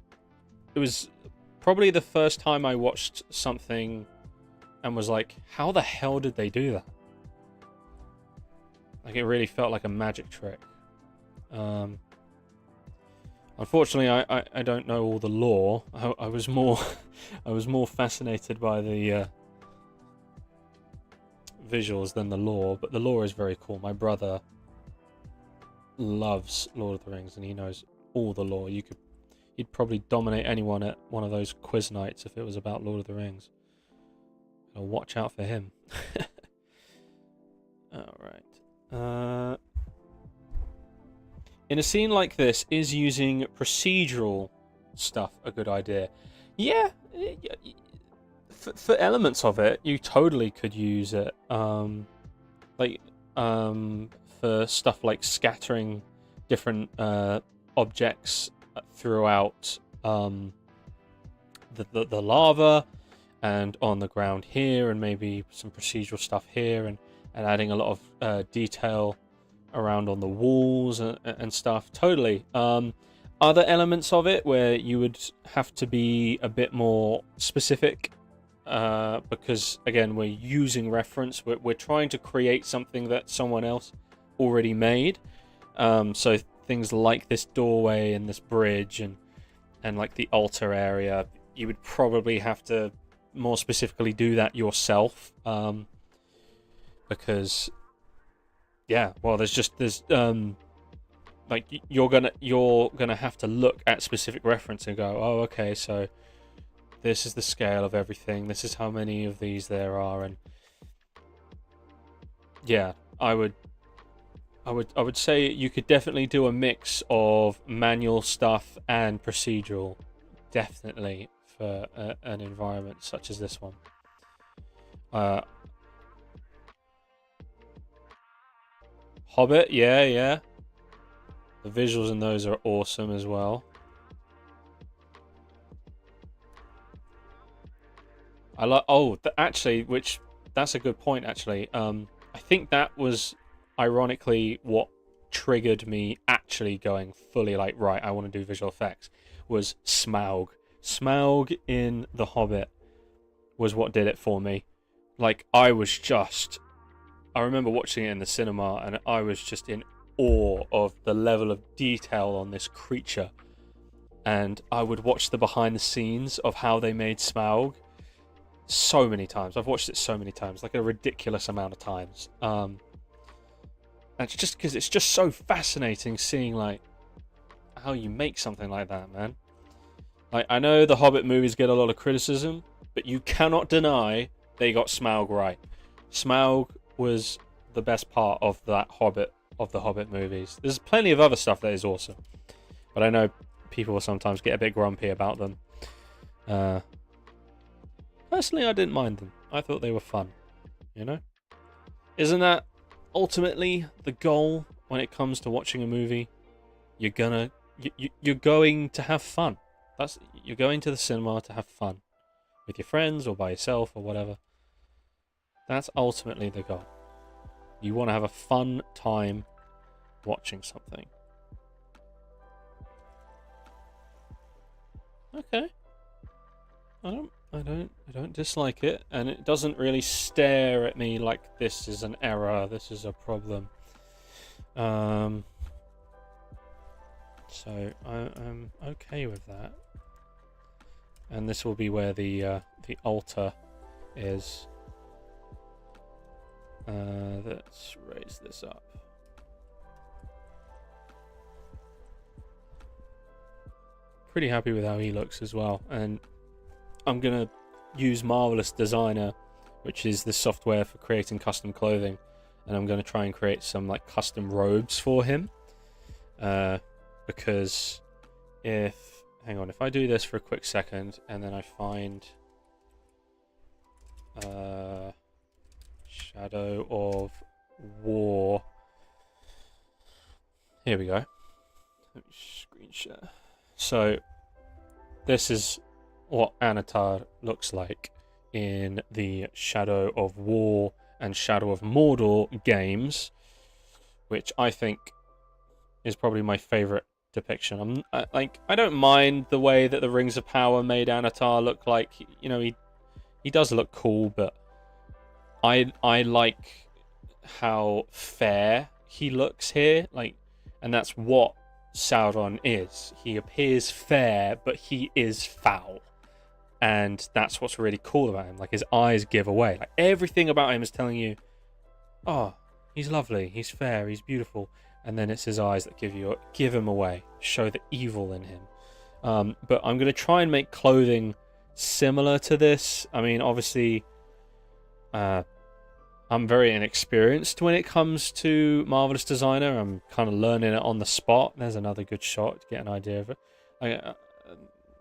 probably the first time I watched something and was like, how the hell did they do that? Like, it really felt like a magic trick. Unfortunately, I don't know all the lore. I was more I was more fascinated by the visuals than the lore, but the lore is very cool. My brother loves Lord of the Rings, and he knows all the lore. He'd probably dominate anyone at one of those quiz nights if it was about Lord of the Rings. So watch out for him. Alright. In a scene like this, is using procedural stuff a good idea? Yeah, for elements of it, you totally could use it. For stuff like scattering different objects throughout the lava and on the ground here, and maybe some procedural stuff here, and adding a lot of detail around on the walls and stuff. Totally. Other elements of it where you would have to be a bit more specific, because again, we're using reference. We're trying to create something that someone else already made. So things like this doorway and this bridge and like the altar area, you would probably have to more specifically do that yourself, because there's like you're gonna have to look at specific reference and go, oh, okay, so this is the scale of everything, this is how many of these there are. And yeah, I would say you could definitely do a mix of manual stuff and procedural, definitely, for an environment such as this one. Hobbit, yeah. The visuals in those are awesome as well. I like. Oh, that's a good point. Actually, I think that was ironically what triggered me actually going fully like, right, I want to do visual effects, was Smaug. Smaug in The Hobbit was what did it for me. Like, I remember watching it in the cinema, and I was just in awe of the level of detail on this creature. And I would watch the behind the scenes of how they made Smaug so many times. I've watched it so many times, like a ridiculous amount of times. And it's just because it's just so fascinating seeing like how you make something like that, man. Like, I know the Hobbit movies get a lot of criticism, but you cannot deny they got Smaug right. Smaug was the best part of the Hobbit movies. There's plenty of other stuff that is awesome, but I know people will sometimes get a bit grumpy about them. Personally, I didn't mind them. I thought they were fun. You know, isn't that ultimately the goal when it comes to watching a movie? You're going to have fun. You're going to the cinema to have fun with your friends or by yourself or whatever. That's ultimately the goal. You want to have a fun time watching something. Okay. I don't dislike it, and it doesn't really stare at me like this is an error, this is a problem. So I'm okay with that. And this will be where the altar is. Let's raise this up. Pretty happy with how he looks as well, and I'm gonna use Marvelous Designer, which is the software for creating custom clothing, and I'm gonna try and create some like custom robes for him. Because if I do this for a quick second and then I find Shadow of War. Here we go. Let me screen share. So this is what Anatar looks like in the Shadow of War and Shadow of Mordor games, which I think is probably my favorite depiction. I don't mind the way that the Rings of Power made Anatar look like. You know, he does look cool, but I like how fair he looks here. Like, and that's what Sauron is. He appears fair, but he is foul. And that's what's really cool about him. Like, his eyes give away. Like, everything about him is telling you oh, he's lovely, he's fair, he's beautiful, and then it's his eyes that give him away, show the evil in him. But I'm going to try and make clothing similar to this. I mean, obviously, I'm very inexperienced when it comes to Marvelous Designer. I'm kind of learning it on the spot. There's another good shot to get an idea of it.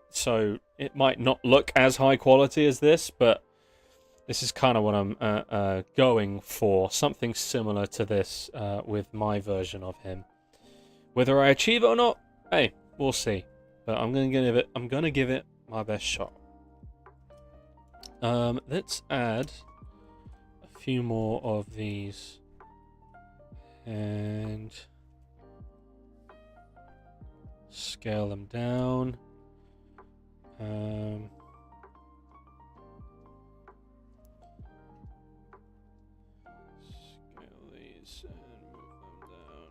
So it might not look as high quality as this, but this is kind of what I'm going for. Something similar to this with my version of him. Whether I achieve it or not, hey, we'll see. But I'm gonna give it my best shot. Let's add a few more of these and scale them down. Scale these and move them down.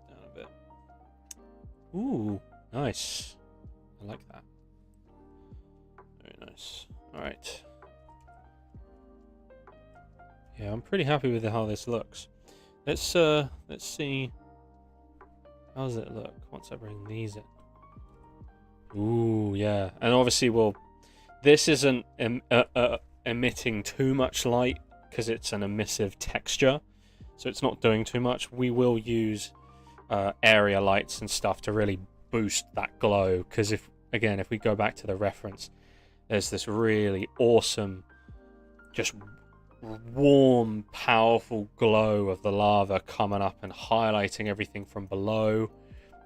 Down a bit. Ooh, nice. I like that. Very nice. All right. Yeah, I'm pretty happy with how this looks. Let's see. How does it look once I bring these in? Ooh, yeah. And obviously, this isn't emitting too much light because it's an emissive texture, so it's not doing too much. We will use area lights and stuff to really boost that glow, because if we go back to the reference, there's this really awesome, just warm, powerful glow of the lava coming up and highlighting everything from below,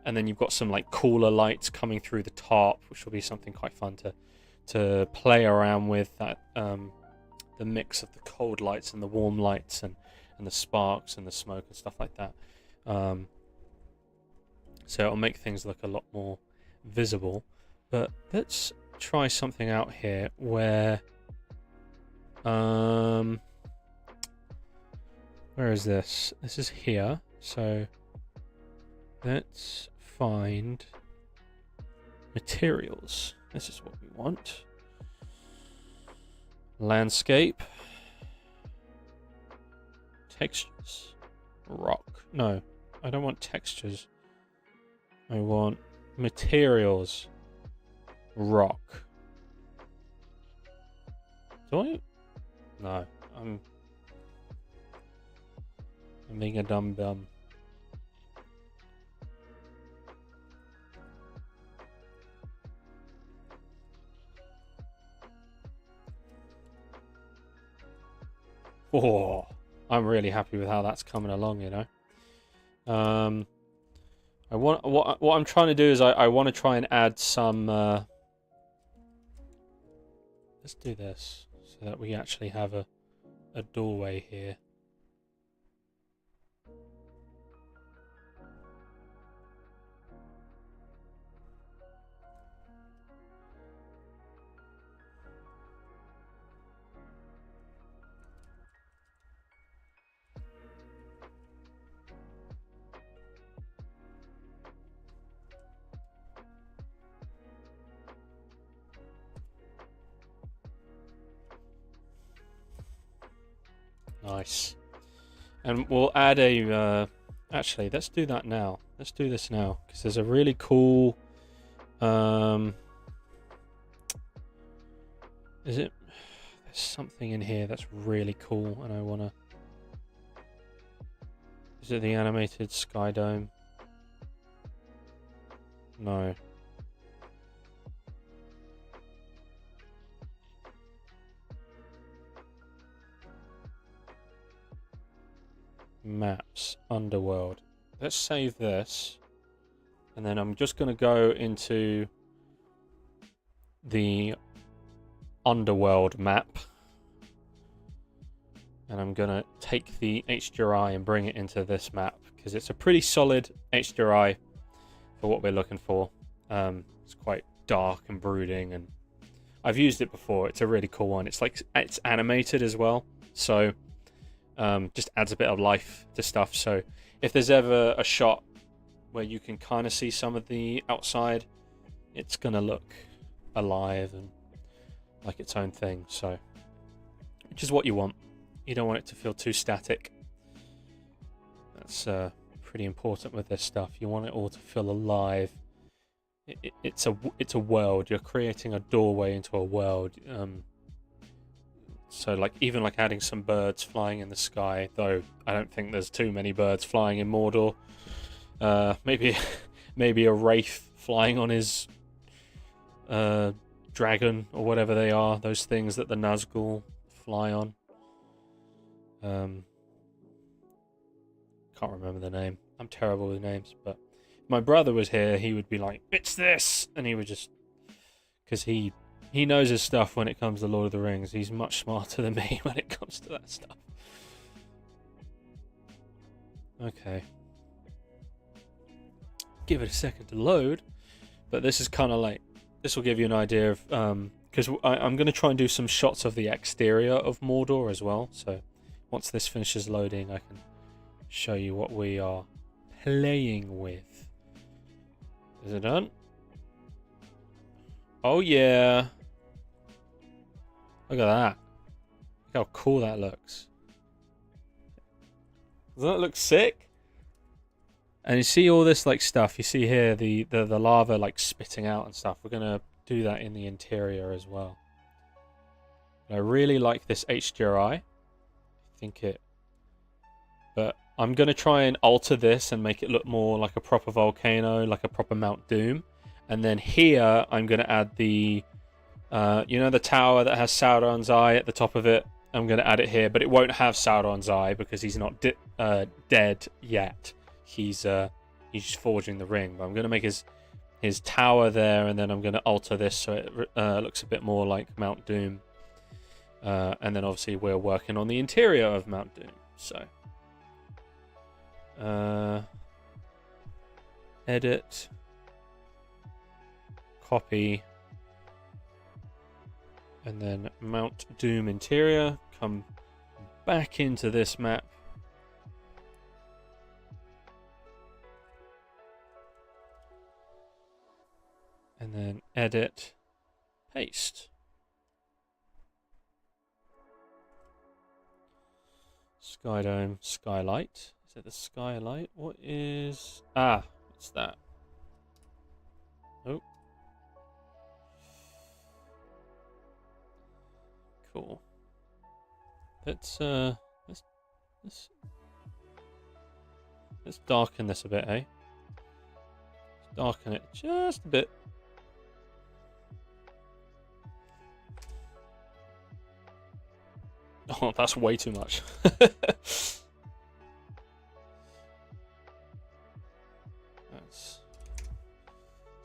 and then you've got some like cooler lights coming through the top, which will be something quite fun to play around with. That the mix of the cold lights and the warm lights and the sparks and the smoke and stuff like that. So it'll make things look a lot more visible. But let's try something out here where... where is this? This is here. So let's find materials. This is what we want. Landscape. Textures. Rock. No, I don't want textures. I want materials. Rock. Do I? No, I'm being a dumb. Oh, I'm really happy with how that's coming along, you know. What I'm trying to do is I want to try and add some. Let's do this so that we actually have a doorway here. Nice. And we'll add a... actually, let's do that now. Let's do this now, because there's a really cool... there's something in here that's really cool, and I want to... Is it the animated sky dome? No. Maps, underworld. Let's save this, and then I'm just going to go into the underworld map, and I'm going to take the HDRI and bring it into this map, because it's a pretty solid HDRI for what we're looking for. It's quite dark and brooding and I've used it before. It's a really cool one. It's like it's animated as well, so just adds a bit of life to stuff. So if there's ever a shot where you can kind of see some of the outside, it's gonna look alive and like its own thing. So, which is what you want. You don't want it to feel too static. That's pretty important with this stuff. You want it all to feel alive. It's a world. You're creating a doorway into a world. So like even like adding some birds flying in the sky, though I don't think there's too many birds flying in Mordor. Maybe a wraith flying on his dragon or whatever they are. Those things that the Nazgul fly on. Can't remember the name. I'm terrible with names, but if my brother was here, he would be like, "It's this," and he would just, because he knows his stuff when it comes to Lord of the Rings. He's much smarter than me when it comes to that stuff. Okay. Give it a second to load, but this is kind of like, this will give you an idea of, because I'm going to try and do some shots of the exterior of Mordor as well, so once this finishes loading, I can show you what we are playing with. Is it done? Oh yeah. Look at that. Look how cool that looks. Doesn't that look sick? And you see all this like stuff. You see here the lava like spitting out and stuff. We're gonna do that in the interior as well. I really like this HDRI. I think it, but I'm gonna try and alter this and make it look more like a proper volcano, like a proper Mount Doom. And then here I'm gonna add the you know the tower that has Sauron's eye at the top of it? I'm going to add it here, but it won't have Sauron's eye because he's not dead yet. He's just forging the ring. But I'm going to make his tower there, and then I'm going to alter this so it looks a bit more like Mount Doom. And then obviously we're working on the interior of Mount Doom. So, edit, copy. And then Mount Doom interior, come back into this map. And then edit, paste. Skydome, skylight. Is it the skylight? What is... Ah, what's that? Oh. Cool. Let's darken this a bit, eh? Let's darken it just a bit. Oh, that's way too much. That's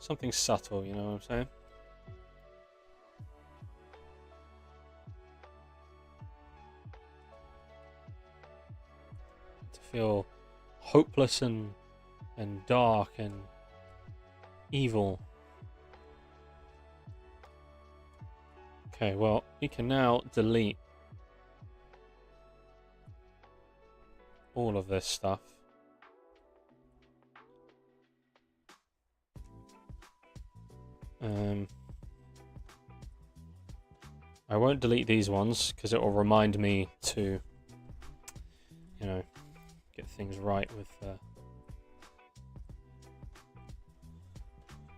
something subtle, you know what I'm saying? Feel hopeless and dark and evil. Okay, well, we can now delete all of this stuff. I won't delete these ones because it will remind me to, you know, get things right with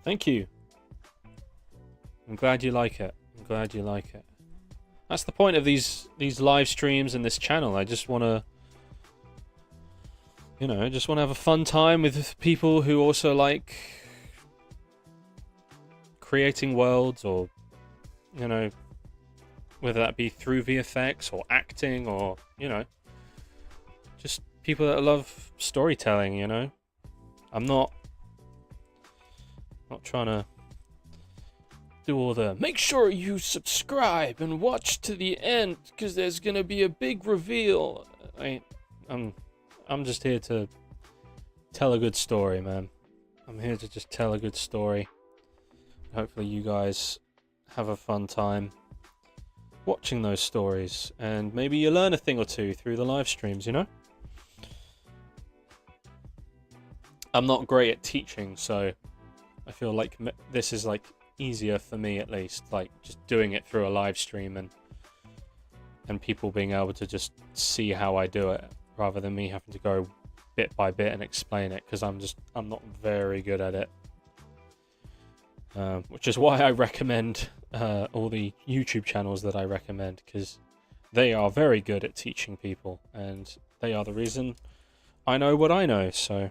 Thank you. I'm glad you like it. I'm glad you like it. That's the point of these live streams and this channel. I just want to, you know, just want to have a fun time with people who also like creating worlds, or, you know, whether that be through VFX or acting, or, you know, just people that love storytelling, you know. I'm not trying to do all the make sure you subscribe and watch to the end because there's gonna be a big reveal. I'm just here to tell a good story, man. I'm here to just tell a good story. Hopefully you guys have a fun time watching those stories, and maybe you learn a thing or two through the live streams, you know? I'm not great at teaching, so I feel like this is like easier for me, at least, like just doing it through a live stream and people being able to just see how I do it rather than me having to go bit by bit and explain it, because I'm not very good at it. Which is why I recommend all the YouTube channels that I recommend, because they are very good at teaching people, and they are the reason I know what I know. So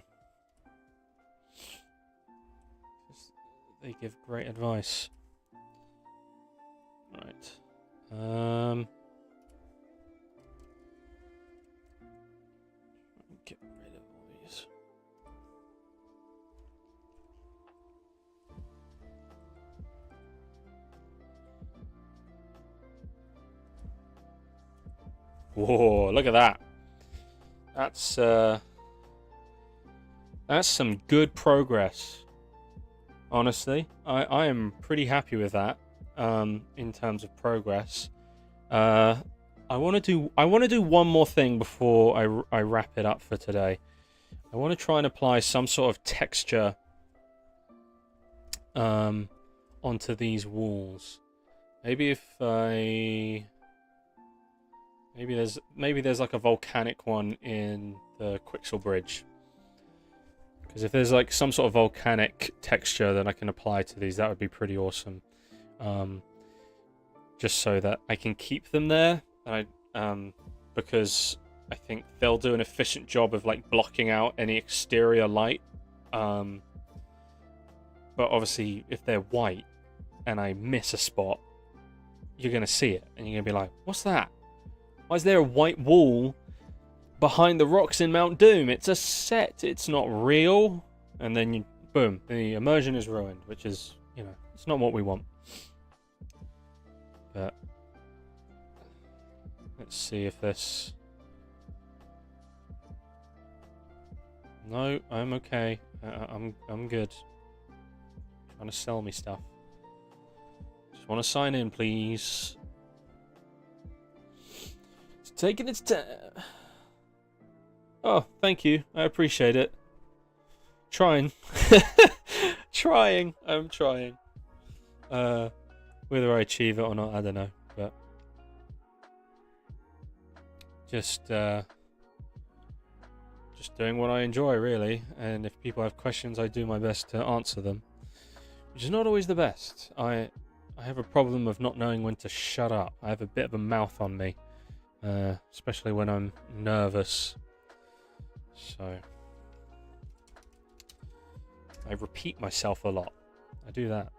they give great advice. Right. Get rid of all these. Whoa, look at that. That's some good progress. Honestly, I am pretty happy with that. In terms of progress, I want to do one more thing before I wrap it up for today. I want to try and apply some sort of texture onto these walls. Maybe there's like a volcanic one in the Quixel Bridge. Because if there's like some sort of volcanic texture that I can apply to these, that would be pretty awesome. Just so that I can keep them there, and because I think they'll do an efficient job of like blocking out any exterior light. But obviously, if they're white and I miss a spot, you're gonna see it, and you're gonna be like, "What's that? Why is there a white wall behind the rocks in Mount Doom? It's a set. It's not real." And then boom, the immersion is ruined, which is, it's not what we want. But let's see if this. No, I'm okay. I'm good. Trying to sell me stuff. Just want to sign in, please. It's taking its time. Oh, thank you. I appreciate it. Trying. I'm trying. Whether I achieve it or not, I don't know. But just doing what I enjoy, really. And if people have questions, I do my best to answer them, which is not always the best. I have a problem of not knowing when to shut up. I have a bit of a mouth on me, especially when I'm nervous. So I repeat myself a lot. I do that.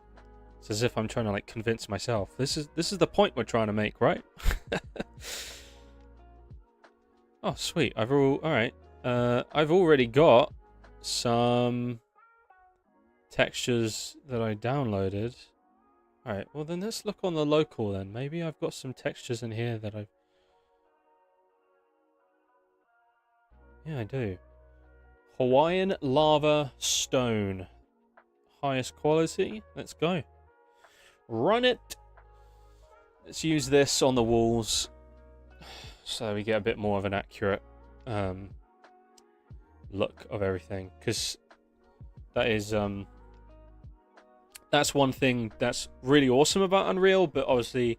It's as if I'm trying to like convince myself. This is the point we're trying to make, right? Oh, sweet. All right. I've already got some textures that I downloaded. All right. Well, then let's look on the local then. Maybe I've got some textures in here that I've. Yeah, I do. Hawaiian lava stone. Highest quality. Let's go. Run it. Let's use this on the walls so we get a bit more of an accurate look of everything, because that is that's one thing that's really awesome about Unreal, but obviously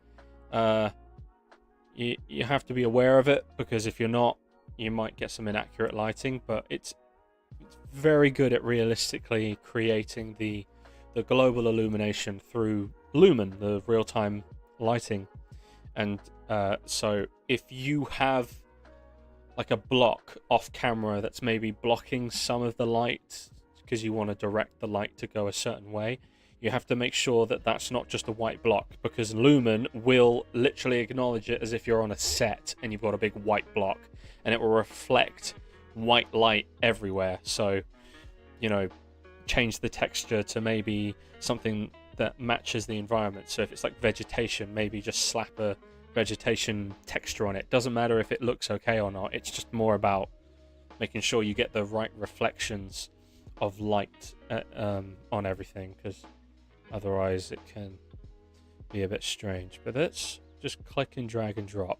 you have to be aware of it, because if you're not, you might get some inaccurate lighting. But it's very good at realistically creating the global illumination through Lumen, the real-time lighting. And so if you have like a block off camera that's maybe blocking some of the light because you want to direct the light to go a certain way, you have to make sure that that's not just a white block, because Lumen will literally acknowledge it as if you're on a set and you've got a big white block, and it will reflect white light everywhere. So, change the texture to maybe something that matches the environment. So if it's like vegetation, maybe just slap a vegetation texture on it. Doesn't matter if it looks okay or not. It's just more about making sure you get the right reflections of light on everything, because otherwise it can be a bit strange. But let's just click and drag and drop.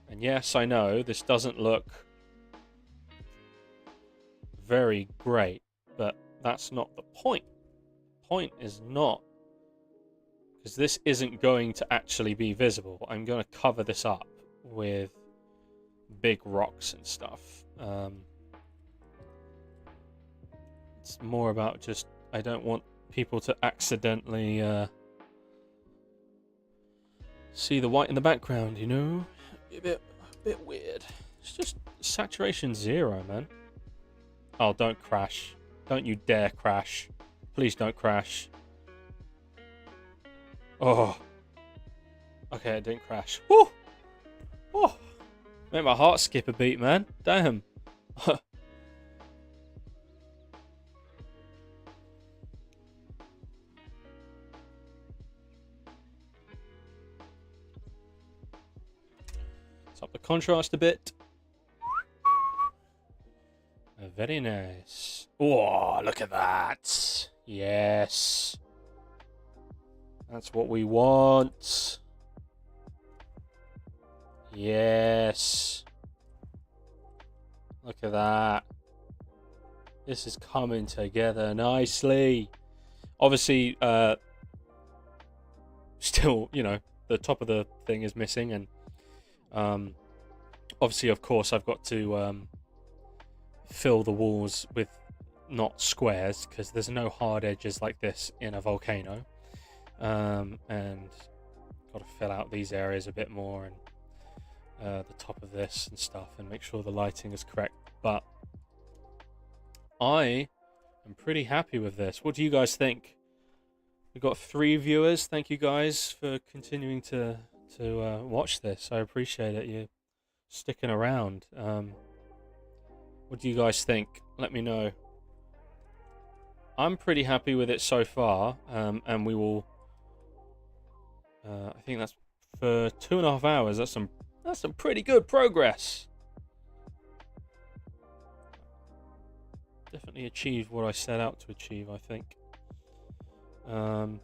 And yes, I know this doesn't look very great, but that's not the point. The point is not, because this isn't going to actually be visible. I'm going to cover this up with big rocks and stuff. It's more about just, I don't want people to accidentally see the white in the background, you know? A bit weird. It's just saturation 0, man. Oh, don't crash. Don't you dare crash. Please don't crash. Oh. Okay, it didn't crash. Woo! Oh. Made my heart skip a beat, man. Damn. Let's up the contrast a bit. Very nice. Oh, look at that. Yes. That's what we want. Yes. Look at that. This is coming together nicely. Obviously, still, you know, the top of the thing is missing. And obviously, of course, I've got to fill the walls with not squares, because there's no hard edges like this in a volcano. And got to fill out these areas a bit more, and the top of this and stuff, and make sure the lighting is correct. But I am pretty happy with this. What do you guys think? We've got 3 viewers. Thank you guys for continuing to watch this. I appreciate it, you sticking around. What do you guys think? Let me know. I'm pretty happy with it so far, and we will. I think that's for 2.5 hours. That's some pretty good progress. Definitely achieved what I set out to achieve, I think. But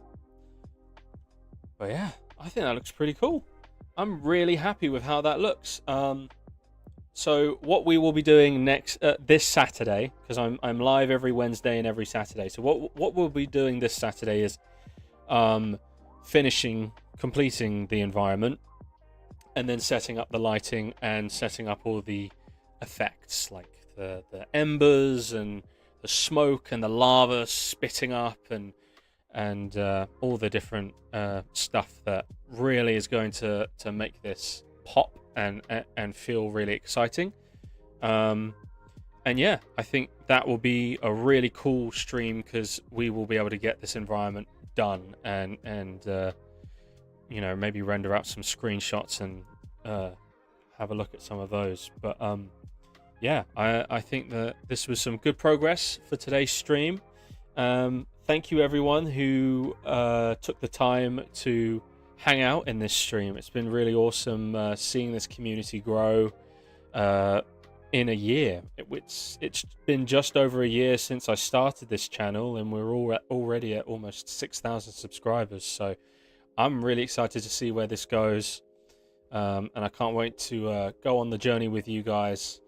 yeah, I think that looks pretty cool. I'm really happy with how that looks. So what we will be doing next this Saturday, because I'm live every Wednesday and every Saturday. So what we'll be doing this Saturday is completing the environment, and then setting up the lighting and setting up all the effects, like the embers and the smoke and the lava spitting up, and all the different stuff that really is going to make this pop and feel really exciting. And yeah, I think that will be a really cool stream, because we will be able to get this environment done and you know, maybe render out some screenshots and have a look at some of those. But yeah, I think that this was some good progress for today's stream. Thank you everyone who took the time to hang out in this stream. It's been really awesome seeing this community grow in a year. It's been just over a year since I started this channel, and we're already at almost 6,000 subscribers. So I'm really excited to see where this goes, and I can't wait to go on the journey with you guys.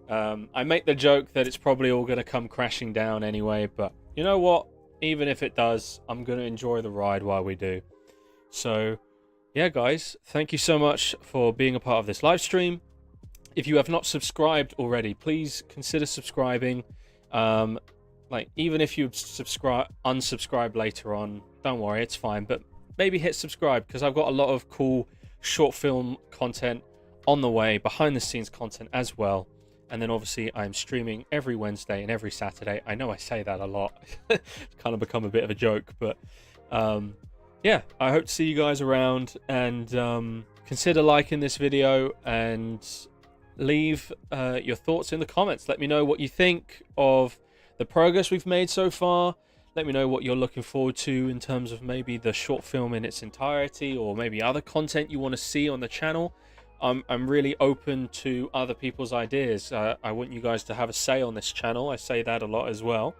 I make the joke that it's probably all going to come crashing down anyway, but you know what? Even if it does, I'm going to enjoy the ride while we do. So yeah, guys, thank you so much for being a part of this live stream. If you have not subscribed already, please consider subscribing. Like, even if you unsubscribe later on, don't worry, it's fine. But maybe hit subscribe, because I've got a lot of cool short film content on the way, behind the scenes content as well. And then obviously I'm streaming every Wednesday and every Saturday. I know I say that a lot. It's kind of become a bit of a joke, but yeah, I hope to see you guys around, and consider liking this video and leave your thoughts in the comments. Let me know what you think of the progress we've made so far. Let me know what you're looking forward to in terms of maybe the short film in its entirety, or maybe other content you want to see on the channel. I'm really open to other people's ideas. I want you guys to have a say on this channel. I say that a lot as well.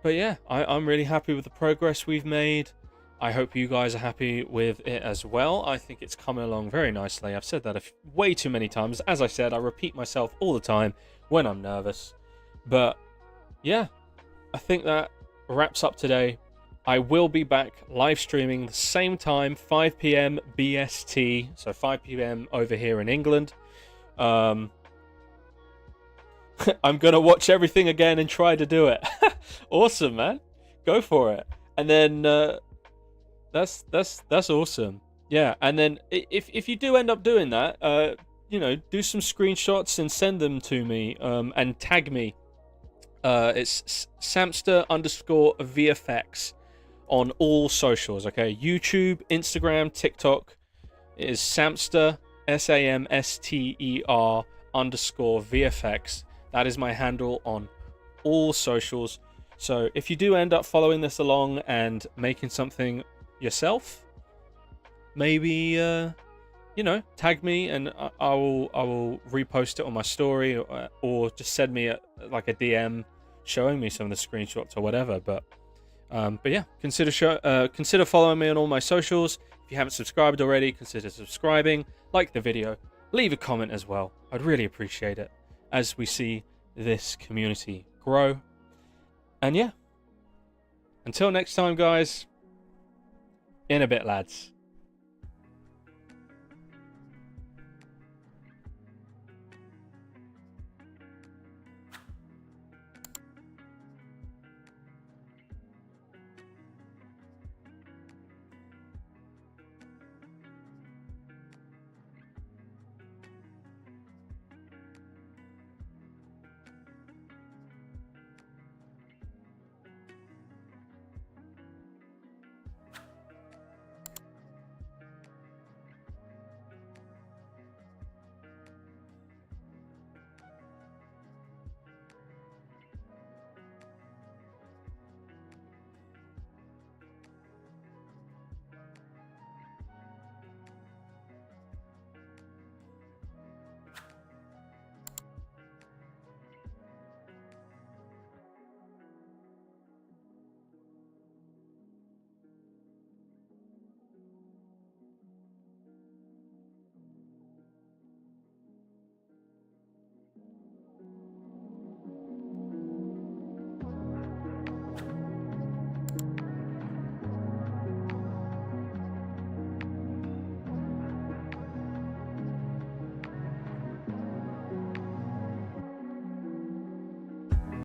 But yeah, I'm really happy with the progress we've made. I hope you guys are happy with it as well. I think it's coming along very nicely. I've said that way too many times. As I said, I repeat myself all the time when I'm nervous. But yeah, I think that wraps up today. I will be back live streaming the same time, 5 p.m. BST, so 5 p.m. over here in England. I'm gonna watch everything again and try to do it. Awesome, man. Go for it. And then that's awesome. Yeah, and then if you do end up doing that, do some screenshots and send them to me, and tag me. It's Samster_VFX on all socials. Okay, YouTube, Instagram, TikTok. It is Samster SAMSTER_VFX. That is my handle on all socials. So if you do end up following this along and making something yourself, maybe tag me and I will repost it on my story, or just send me a DM showing me some of the screenshots or whatever. But yeah, consider following me on all my socials. If you haven't subscribed already, consider subscribing, like the video, leave a comment as well. I'd really appreciate it as we see this community grow. And yeah, until next time, guys, in a bit, lads.